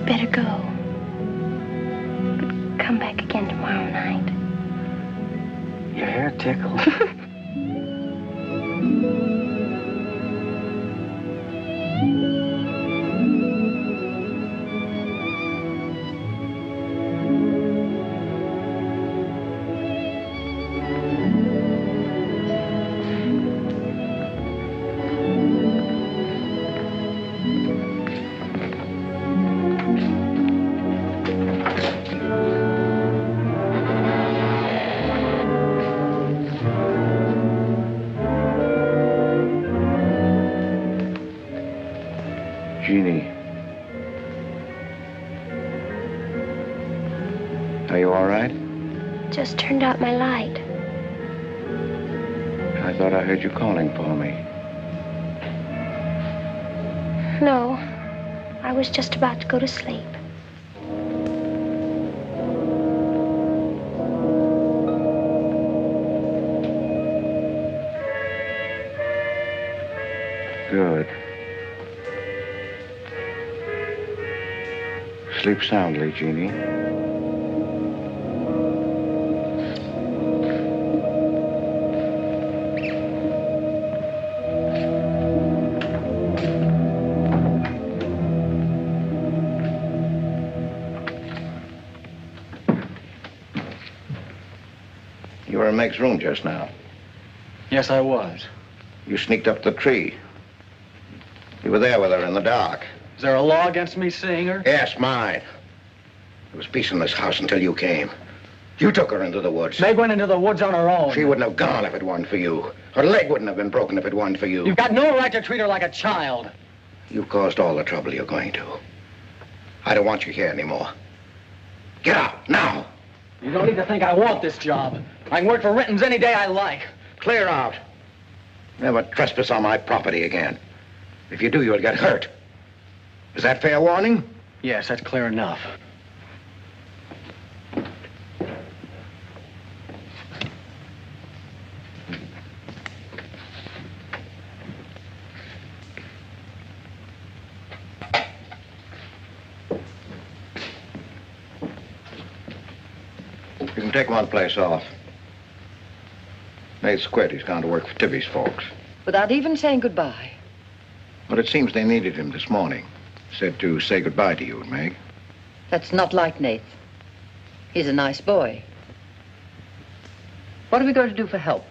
Better go. But come back again tomorrow night. Your hair tickles. Jeannie. Are you all right? Just turned out my light. I thought I heard you calling for me. No, I was just about to go to sleep. Good. Sleep soundly, Jeannie. You were in Meg's room just now. Yes, I was. You sneaked up the tree. You were there with her in the dark. Is there a law against me seeing her? Yes, mine. There was peace in this house until you came. You took her into the woods. Meg went into the woods on her own. She wouldn't have gone if it weren't for you. Her leg wouldn't have been broken if it weren't for you. You've got no right to treat her like a child. You caused all the trouble you're going to. I don't want you here anymore. Get out, now. You don't need to think I want this job. I can work for Rittons any day I like. Clear out. Never trespass on my property again. If you do, you'll get hurt. Is that fair warning? Yes, that's clear enough. You can take one place off. Nate's quit. He's gone to work for Tibby's folks. Without even saying goodbye. But it seems they needed him this morning. Said to say goodbye to you, Meg. That's not like Nath. He's a nice boy. What are we going to do for help?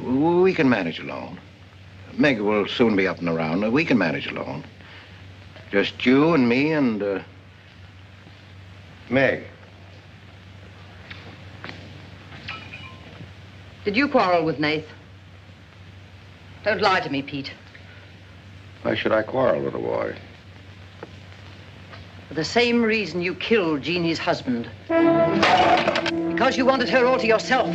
We can manage alone. Meg will soon be up and around. We can manage alone. Just you and me and, Meg. Did you quarrel with Nath? Don't lie to me, Pete. Why should I quarrel with a boy? For the same reason you killed Jeannie's husband. Because you wanted her all to yourself.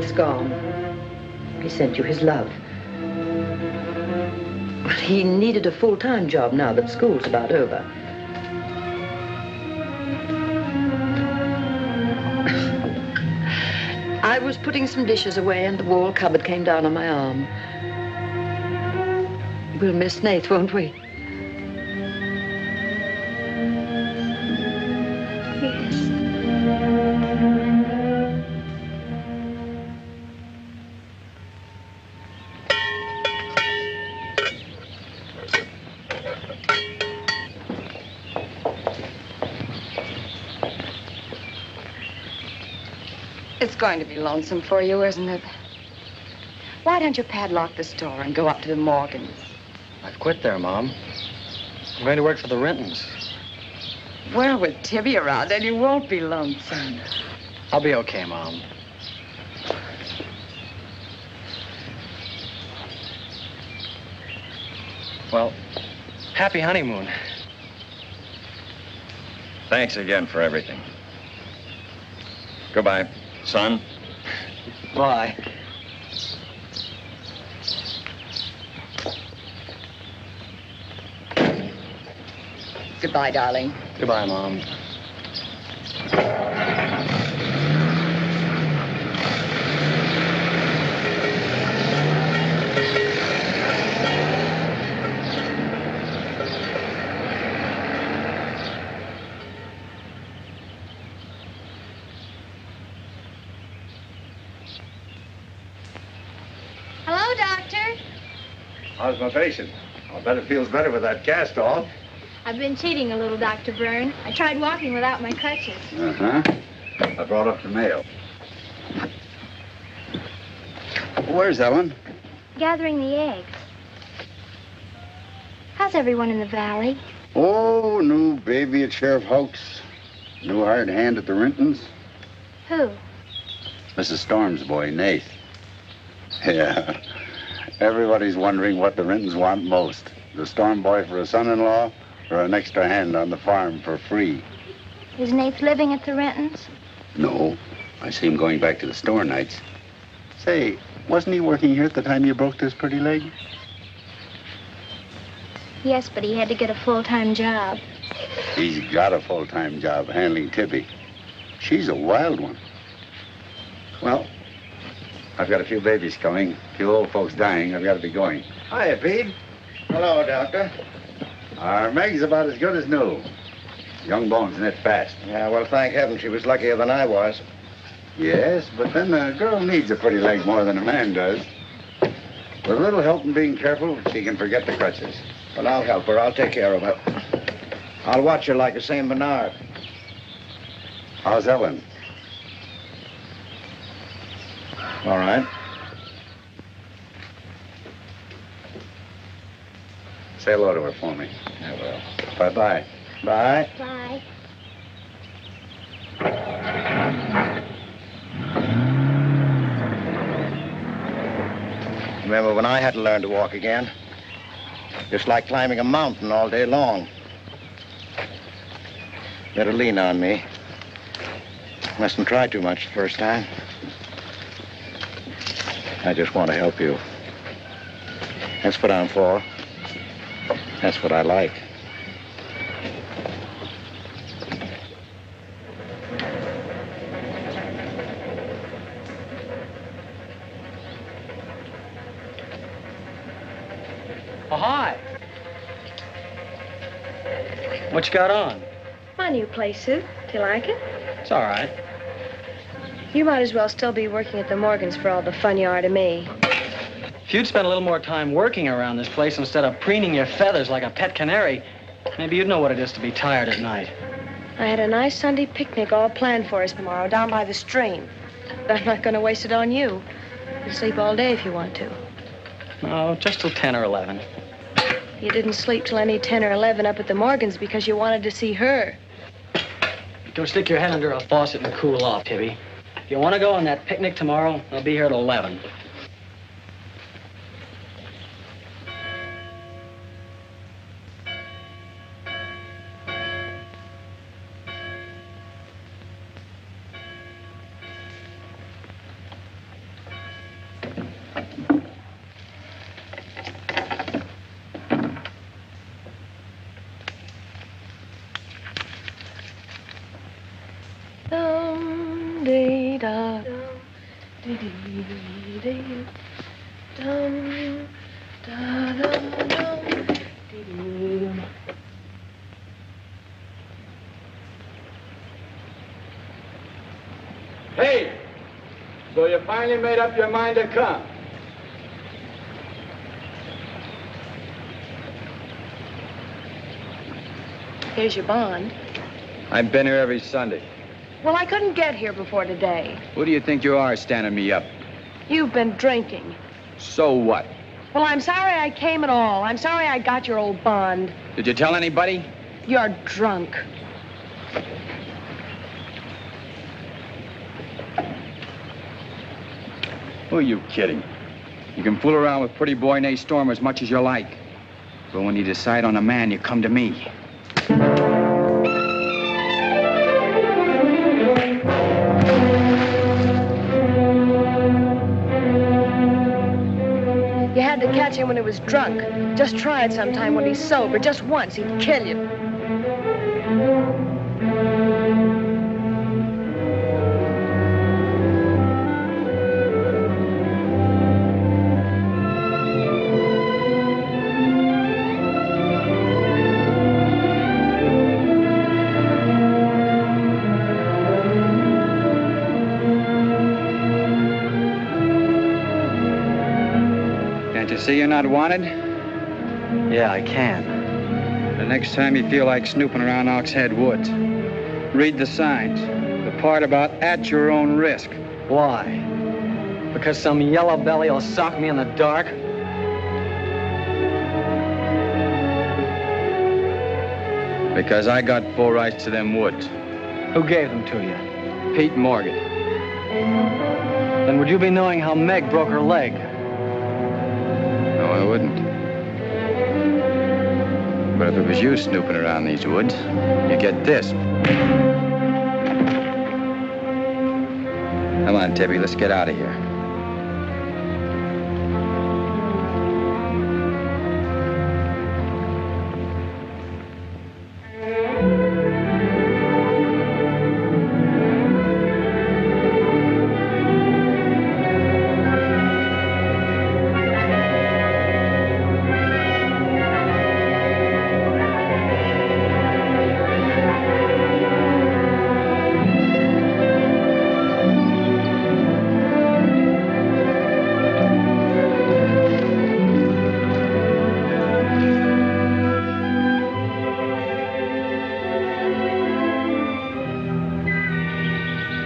Nath's gone. He sent you his love. But he needed a full-time job now that school's about over. I was putting some dishes away and the wall cupboard came down on my arm. We'll miss Nath, won't we? Yes. It's going to be lonesome for you, isn't it? Why don't you padlock the store and go up to the Morgans? I've quit there, Mom. I'm going to work for the Rentons. Well, with Tibby around, then you won't be lonesome. I'll be okay, Mom. Well, happy honeymoon. Thanks again for everything. Goodbye, son. Bye. Goodbye, darling. Goodbye, Mom. Hello, Doctor. How's my patient? I'll bet it feels better with that cast off. I've been cheating a little, Dr. Byrne. I tried walking without my crutches. Uh-huh. I brought up the mail. Where's Ellen? Gathering the eggs. How's everyone in the valley? Oh, new baby at Sheriff Hoke's. New hired hand at the Rentons. Who? Mrs. Storm's boy, Nath. Yeah. Everybody's wondering what the Rentons want most. The Storm boy for a son-in-law or an extra hand on the farm for free. Is Nath living at the Rentons? No. I see him going back to the store nights. Say, wasn't he working here at the time you broke this pretty leg? Yes, but he had to get a full-time job. He's got a full-time job handling Tibby. She's a wild one. Well, I've got a few babies coming, a few old folks dying. I've got to be going. Hiya, Pete. Hello, Doctor. Our Meg's about as good as new. Young bones knit fast. Yeah, well, thank heaven she was luckier than I was. Yes, but then a girl needs a pretty leg more than a man does. With a little help and being careful, she can forget the crutches. Well, I'll help her. I'll take care of her. I'll watch her like a St. Bernard. How's Ellen? All right. Say hello to her for me. I will. Bye-bye. Bye. Bye. Remember when I had to learn to walk again? Just like climbing a mountain all day long. Better lean on me. Mustn't try too much the first time. I just want to help you. That's what I'm for. That's what I like. Oh, hi. What you got on? My new play suit. Do you like it? It's all right. You might as well still be working at the Morgans for all the fun you are to me. If you'd spent a little more time working around this place instead of preening your feathers like a pet canary, maybe you'd know what it is to be tired at night. I had a nice Sunday picnic all planned for us tomorrow down by the stream. But I'm not going to waste it on you. You can sleep all day if you want to. No, just till 10 or 11. You didn't sleep till any 10 or 11 up at the Morgans because you wanted to see her. Go stick your head under a faucet and cool off, Tibby. If you want to go on that picnic tomorrow, I'll be here at 11. da dee dee dee dum da dum dum dee dee. Hey! So you finally made up your mind to come? Here's your bond. I've been here every Sunday. Well, I couldn't get here before today. Who do you think you are standing me up? You've been drinking. So what? Well, I'm sorry I came at all. I'm sorry I got your old bond. Did you tell anybody? You're drunk. Who are you kidding? You can fool around with pretty boy Nate Storm as much as you like. But when you decide on a man, you come to me. You had to catch him when he was drunk. Just try it sometime when he's sober. Just once, he'd kill you. See you're not wanted? Yeah, I can. The next time you feel like snooping around Ox Head Woods, read the signs. The part about at your own risk. Why? Because some yellow belly will sock me in the dark? Because I got full rights to them woods. Who gave them to you? Pete Morgan. Then would you be knowing how Meg broke her leg? No, I wouldn't. But if it was you snooping around these woods, you get this. Come on, Tibby, let's get out of here.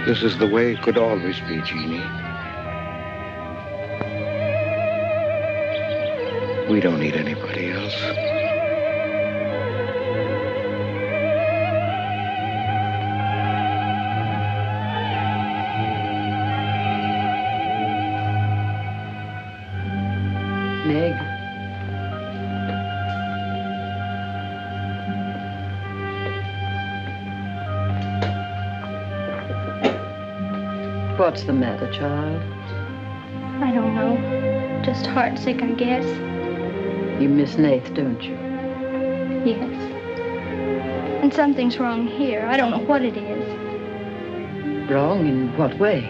This is the way it could always be, Jeannie. We don't need anybody else. Meg. What's the matter, child? I don't know. Just heartsick, I guess. You miss Nath, don't you? Yes. And something's wrong here. I don't know what it is. Wrong in what way?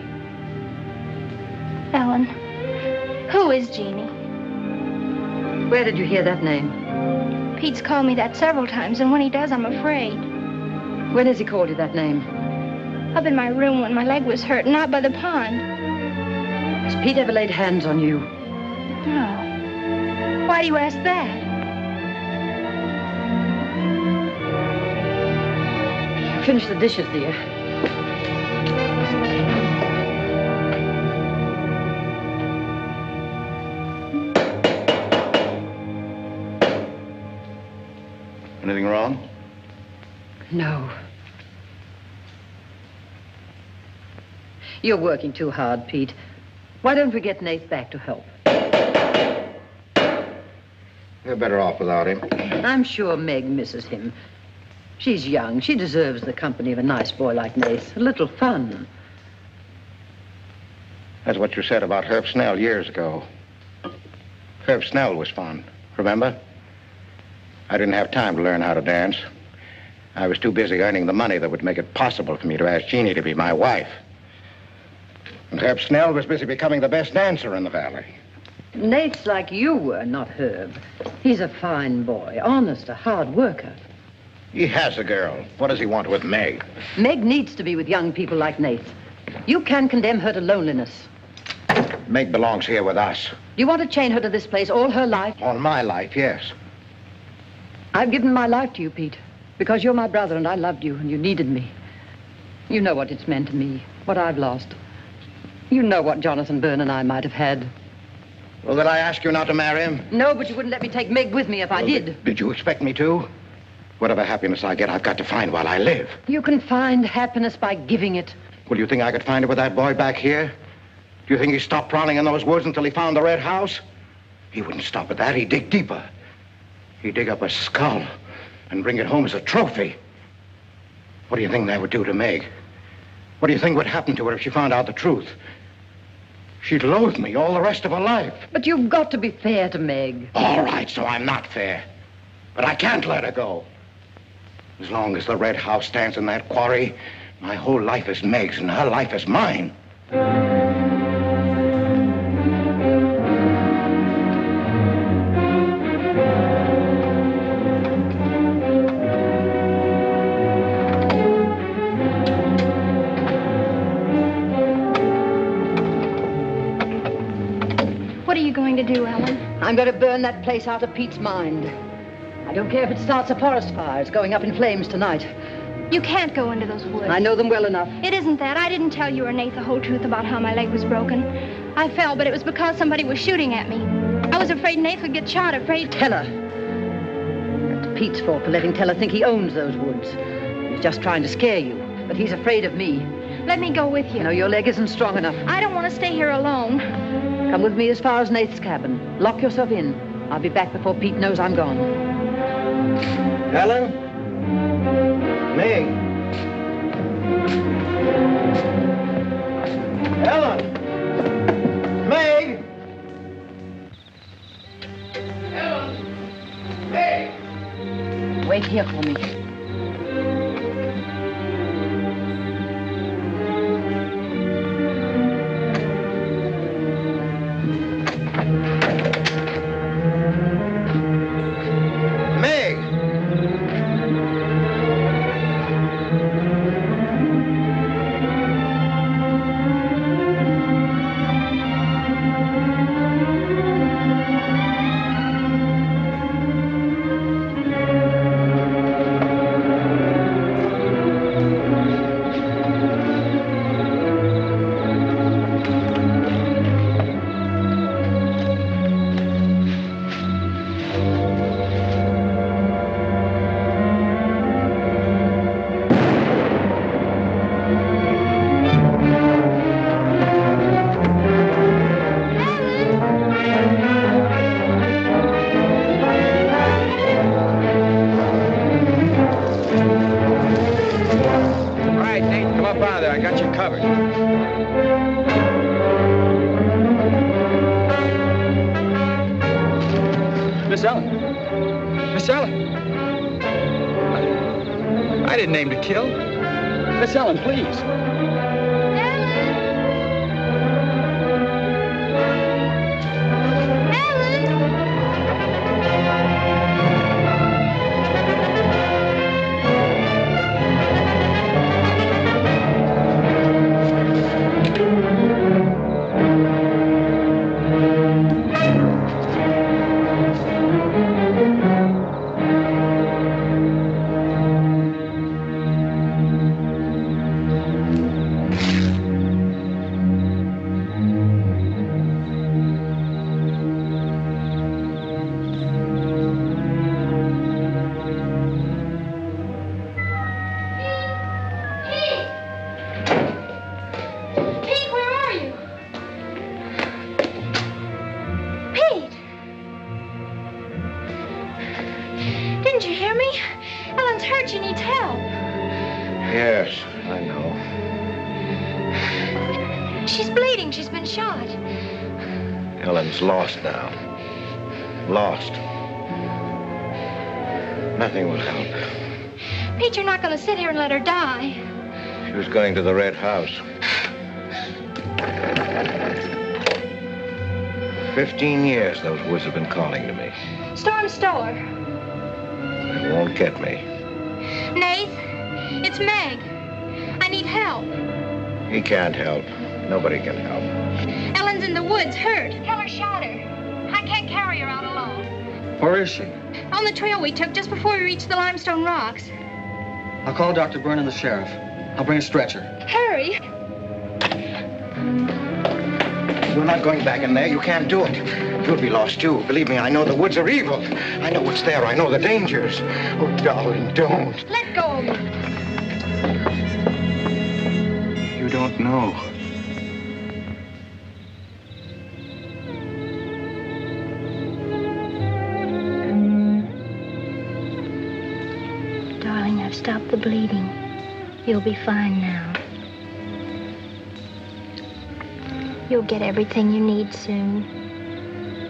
Ellen, who is Jeannie? Where did you hear that name? Pete's called me that several times, and when he does, I'm afraid. When has he called you that name? Up in my room when my leg was hurt, and out by the pond. Has Pete ever laid hands on you? No. Why do you ask that? Finish the dishes, dear. Anything wrong? No. You're working too hard, Pete. Why don't we get Nath back to help? We're better off without him. I'm sure Meg misses him. She's young. She deserves the company of a nice boy like Nath. A little fun. That's what you said about Herb Snell years ago. Herb Snell was fun, remember? I didn't have time to learn how to dance. I was too busy earning the money that would make it possible for me to ask Jeannie to be my wife. And Herb Snell was busy becoming the best dancer in the valley. Nate's like you were, not Herb. He's a fine boy, honest, a hard worker. He has a girl. What does he want with Meg? Meg needs to be with young people like Nate. You can't condemn her to loneliness. Meg belongs here with us. You want to chain her to this place all her life? All my life, yes. I've given my life to you, Pete, because you're my brother and I loved you and you needed me. You know what it's meant to me, what I've lost. You know what Jonathan Byrne and I might have had. Well, did I ask you not to marry him? No, but you wouldn't let me take Meg with me if I did. Did you expect me to? Whatever happiness I get, I've got to find while I live. You can find happiness by giving it. Well, you think I could find it with that boy back here? Do you think he stopped prowling in those woods until he found the red house? He wouldn't stop at that. He'd dig deeper. He'd dig up a skull and bring it home as a trophy. What do you think that would do to Meg? What do you think would happen to her if she found out the truth? She'd loathe me all the rest of her life. But you've got to be fair to Meg. All right, so I'm not fair. But I can't let her go. As long as the red house stands in that quarry, my whole life is Meg's and her life is mine. What are you going to do, Ellen? I'm going to burn that place out of Pete's mind. I don't care if it starts a forest fire. It's going up in flames tonight. You can't go into those woods. I know them well enough. It isn't that. I didn't tell you or Nate the whole truth about how my leg was broken. I fell, but it was because somebody was shooting at me. I was afraid Nate would get shot, afraid... Tell her. That's Pete's fault for letting Teller think he owns those woods. He's just trying to scare you, but he's afraid of me. Let me go with you. No, your leg isn't strong enough. I don't want to stay here alone. Come with me as far as Nate's cabin. Lock yourself in. I'll be back before Pete knows I'm gone. Ellen? Meg? Ellen? Meg? Ellen? Meg? Wait here for me. Miss Ellen. Miss Ellen. I didn't aim to kill. Miss Ellen, please. Lost now. Lost. Nothing will help. Pete, you're not going to sit here and let her die. She was going to the red house. 15 years those woods have been calling to me. Storm Store. They won't get me. Nath, it's Meg. I need help. He can't help. Nobody can help. Ellen's in the woods, hurt. Keller shot her. I can't carry her out alone. Where is she? On the trail we took just before we reached the limestone rocks. I'll call Dr. Byrne and the sheriff. I'll bring a stretcher. Hurry. You're not going back in there. You can't do it. You'll be lost, too. Believe me, I know the woods are evil. I know what's there. I know the dangers. Oh, darling, don't. Let go of me. You don't know. Darling, I've stopped the bleeding. You'll be fine now. You'll get everything you need soon.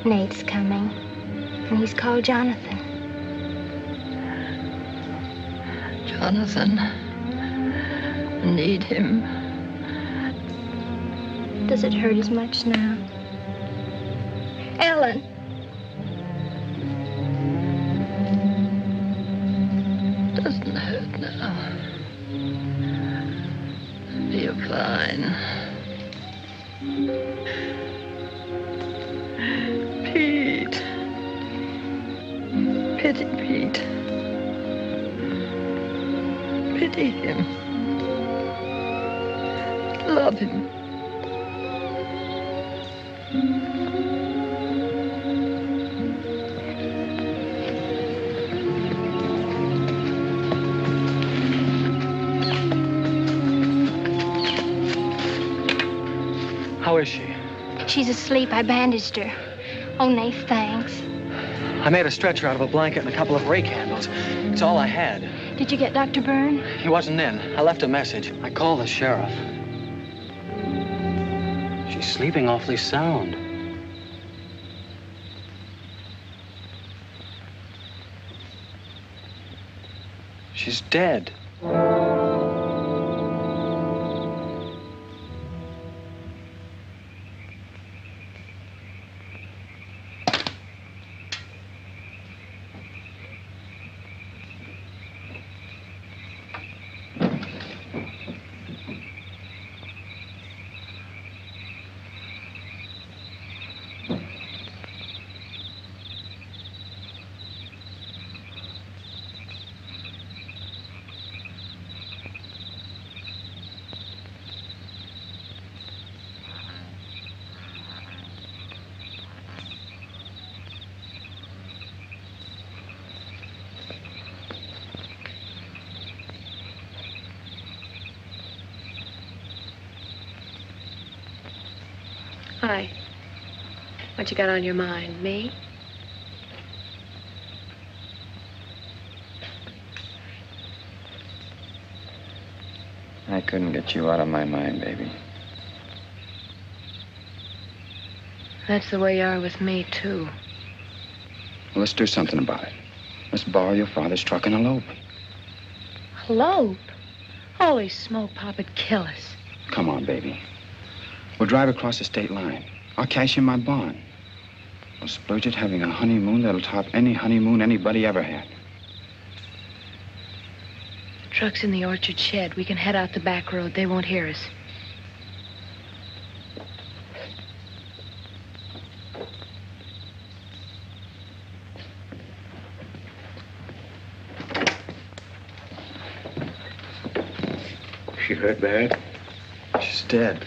Nate's coming, and he's called Jonathan. Jonathan, I need him. Does it hurt as much now? Ellen. Doesn't hurt now. You're fine. Pete. Pity Pete. Pity him. Love him. How is she? She's asleep. I bandaged her. Oh, Nath, thanks. I made a stretcher out of a blanket and a couple of rake handles. It's all I had. Did you get Dr. Byrne? He wasn't in. I left a message. I called the sheriff. She's sleeping awfully sound. She's dead. Hi. What you got on your mind? Me? I couldn't get you out of my mind, baby. That's the way you are with me, too. Well, let's do something about it. Let's borrow your father's truck and elope. Elope? Holy smoke, Pop, it'd kill us. Come on, baby. We'll drive across the state line. I'll cash in my bond. We'll splurge it having a honeymoon that'll top any honeymoon anybody ever had. The truck's in the orchard shed. We can head out the back road. They won't hear us. She hurt bad? She's dead.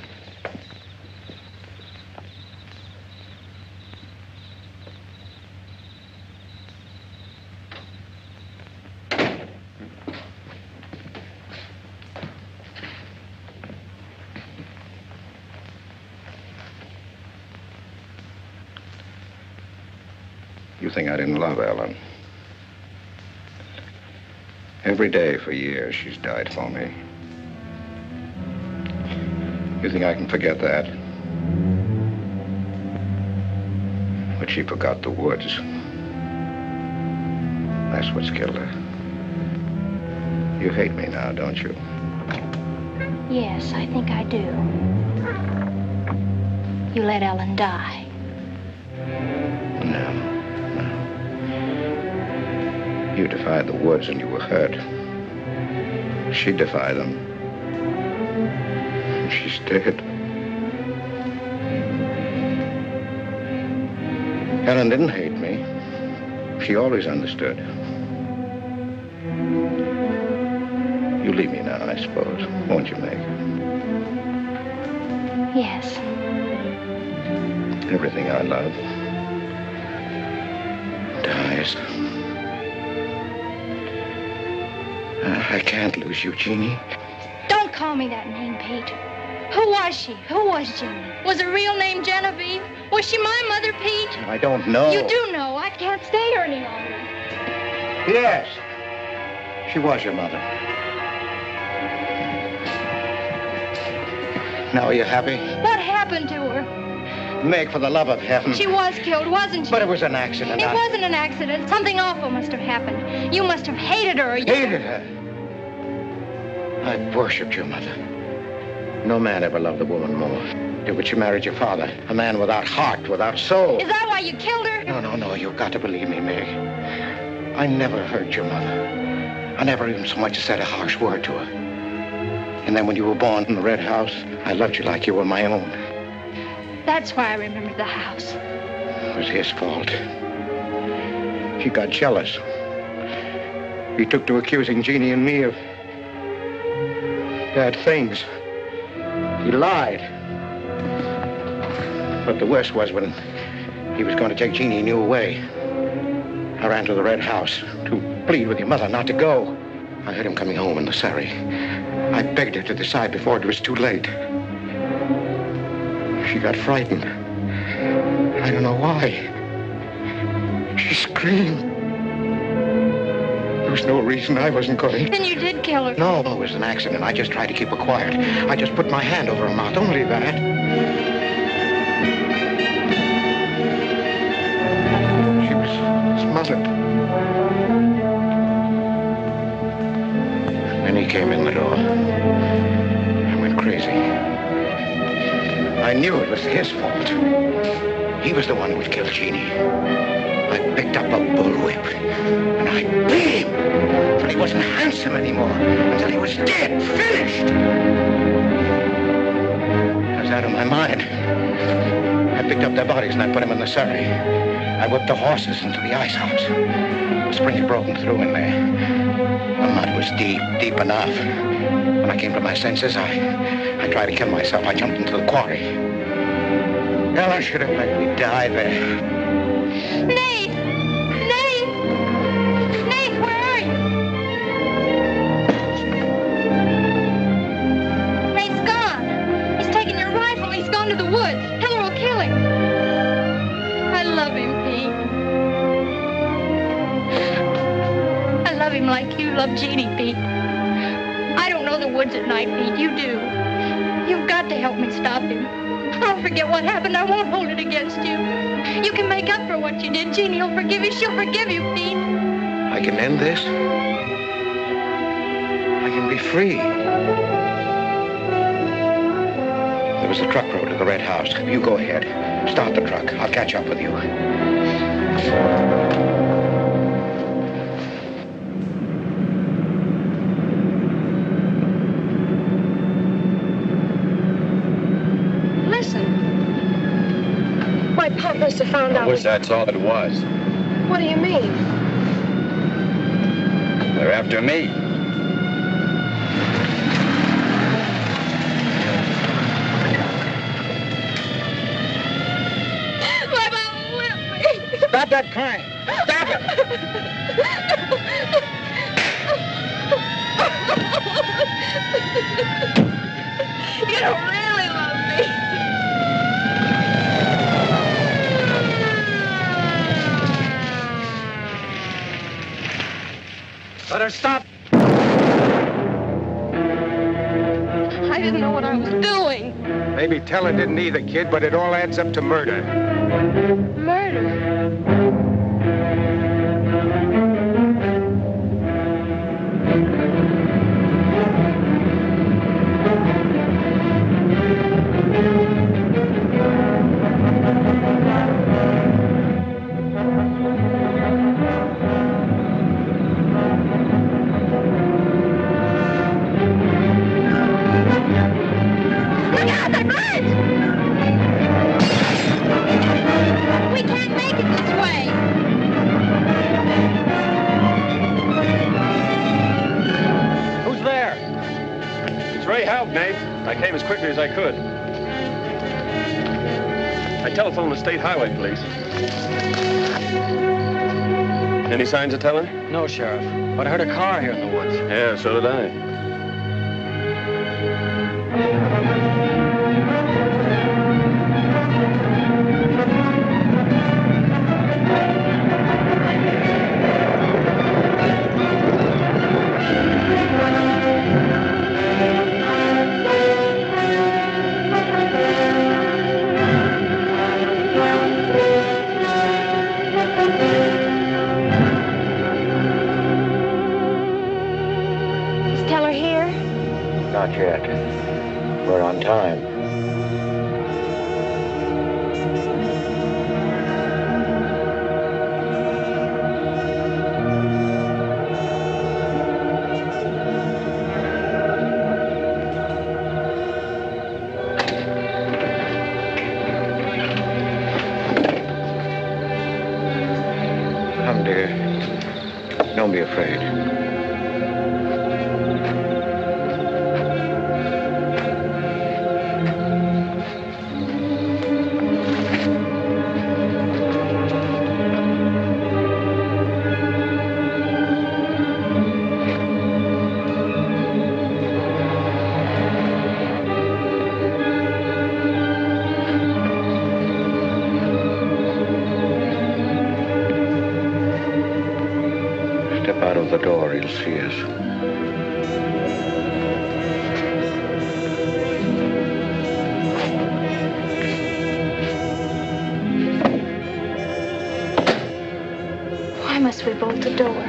You think I didn't love Ellen? Every day for years, she's died for me. You think I can forget that? But she forgot the woods. That's what's killed her. You hate me now, don't you? Yes, I think I do. You let Ellen die. No. You defied the woods and you were hurt. She defied them. And she's dead. Ellen didn't hate me. She always understood. You leave me now, I suppose, won't you, Meg? Yes. Everything I love dies. I can't lose you, Jeannie. Don't call me that name, Pete. Who was she? Who was Jeannie? Was her real name Genevieve? Was she my mother, Pete? I don't know. You do know. I can't stay here any longer. Yes. She was your mother. Now, are you happy? What happened to her? Meg, for the love of heaven. She was killed, wasn't she? But it was an accident. It wasn't an accident. Something awful must have happened. You must have hated her. Hated her? I worshipped your mother. No man ever loved a woman more. But she married your father. A man without heart, without soul. Is that why you killed her? No. You've got to believe me, Meg. I never hurt your mother. I never even so much as said a harsh word to her. And then when you were born in the red house, I loved you like you were my own. That's why I remembered the house. It was his fault. He got jealous. He took to accusing Jeannie and me of bad things. He lied. But the worst was when he was going to take Jeannie and you away. I ran to the red house to plead with your mother not to go. I heard him coming home in the surrey. I begged her to decide before it was too late. She got frightened. I don't know why. She screamed. There was no reason I wasn't going. Then you did kill her. No, it was an accident. I just tried to keep her quiet. I just put my hand over her mouth, only that. She was smothered. Then he came in the door. I went crazy. I knew it was his fault. He was the one who would kill Jeannie. I picked up a bullwhip, and I beat him until he wasn't handsome anymore, until he was dead, finished. I was out of my mind. I picked up their bodies and I put them in the surrey. I whipped the horses into the ice house. The spring had broken through in there. The mud was deep, deep enough. When I came to my senses, I tried to kill myself. I jumped into the quarry. Ellen should have let me die there. Nate! Nate! Nate, where are you? Nate's gone. He's taken your rifle. He's gone to the woods. Heller will kill him. I love him, Pete. I love him like you love Jeannie, Pete. I don't know the woods at night, Pete. You do. You've got to help me stop him. I'll forget what happened. I won't hold it against you. You can make up for what you did. Jeannie will forgive you. She'll forgive you, Pete. I can end this. I can be free. There was a truck road to the red house. You go ahead. Start the truck. I'll catch up with you. Pop must have found out. I wish that's all it was. What do you mean? They're after me. My mama whipped me. Stop that crying. Stop it. You don't really love me. Let her stop. I didn't know what I was doing. Maybe telling didn't either, kid, but it all adds up to murder. Murder? help, Nate. I came as quickly as I could. I telephoned the state highway police. Any signs of telling? No, Sheriff. But I heard a car here in the woods. Yeah, so did I. Not yet. We're on time. Come, dear. Don't be afraid. Out of the door, he'll see us. Why must we bolt the door?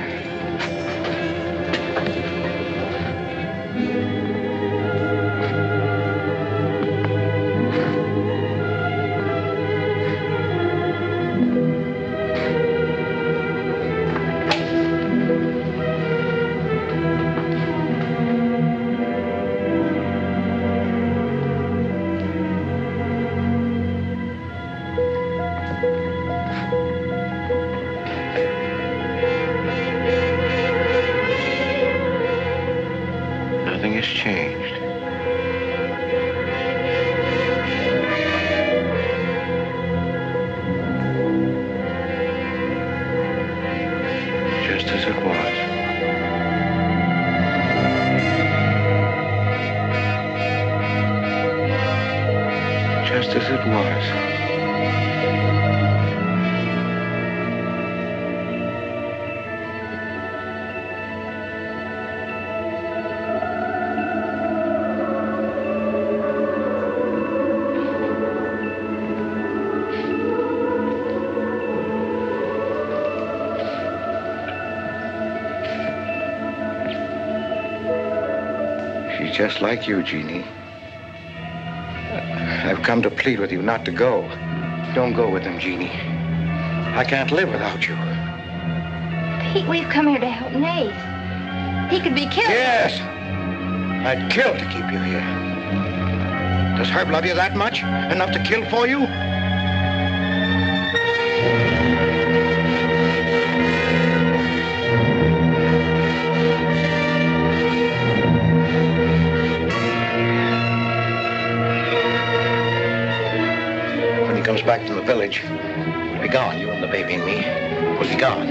Just like you, Jeannie. I've come to plead with you not to go. Don't go with them, Jeannie. I can't live without you. Pete, we've come here to help Nath. He could be killed. Yes. I'd kill to keep you here. Does Herb love you that much? Enough to kill for you? Comes back from the village, we'll be gone, you and the baby and me. We'll be gone.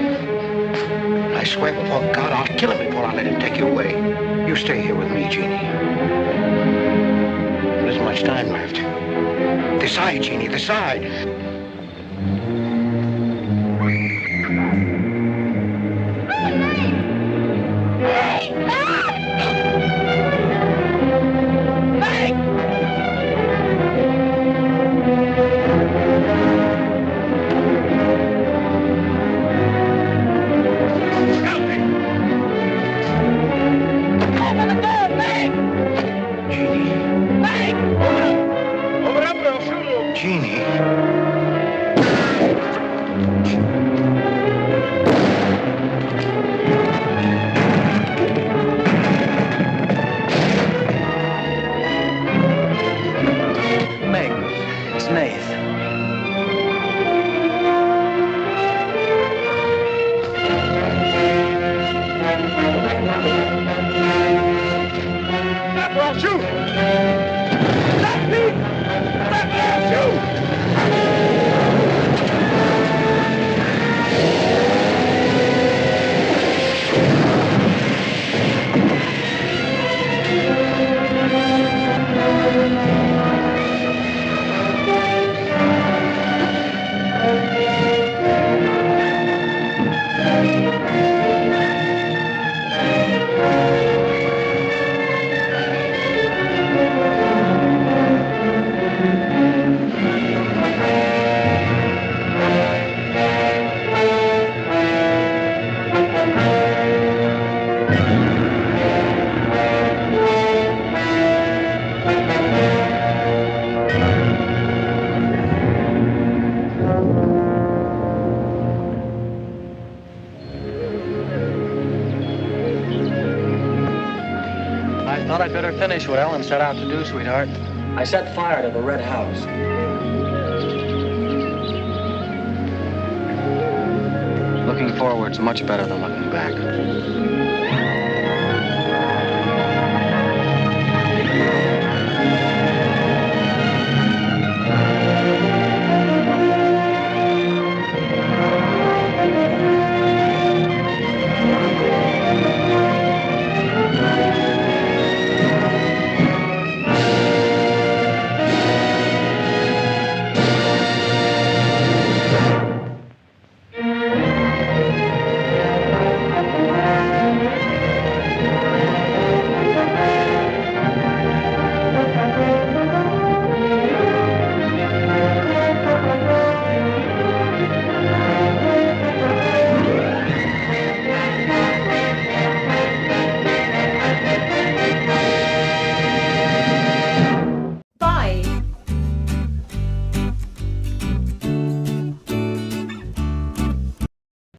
I swear before God, I'll kill him before I let him take you away. You stay here with me, Jeannie. There isn't much time left. Decide, Jeannie, decide. Shoot! Thought I'd better finish what Ellen set out to do, sweetheart. I set fire to the red house. Looking forward's much better than looking back.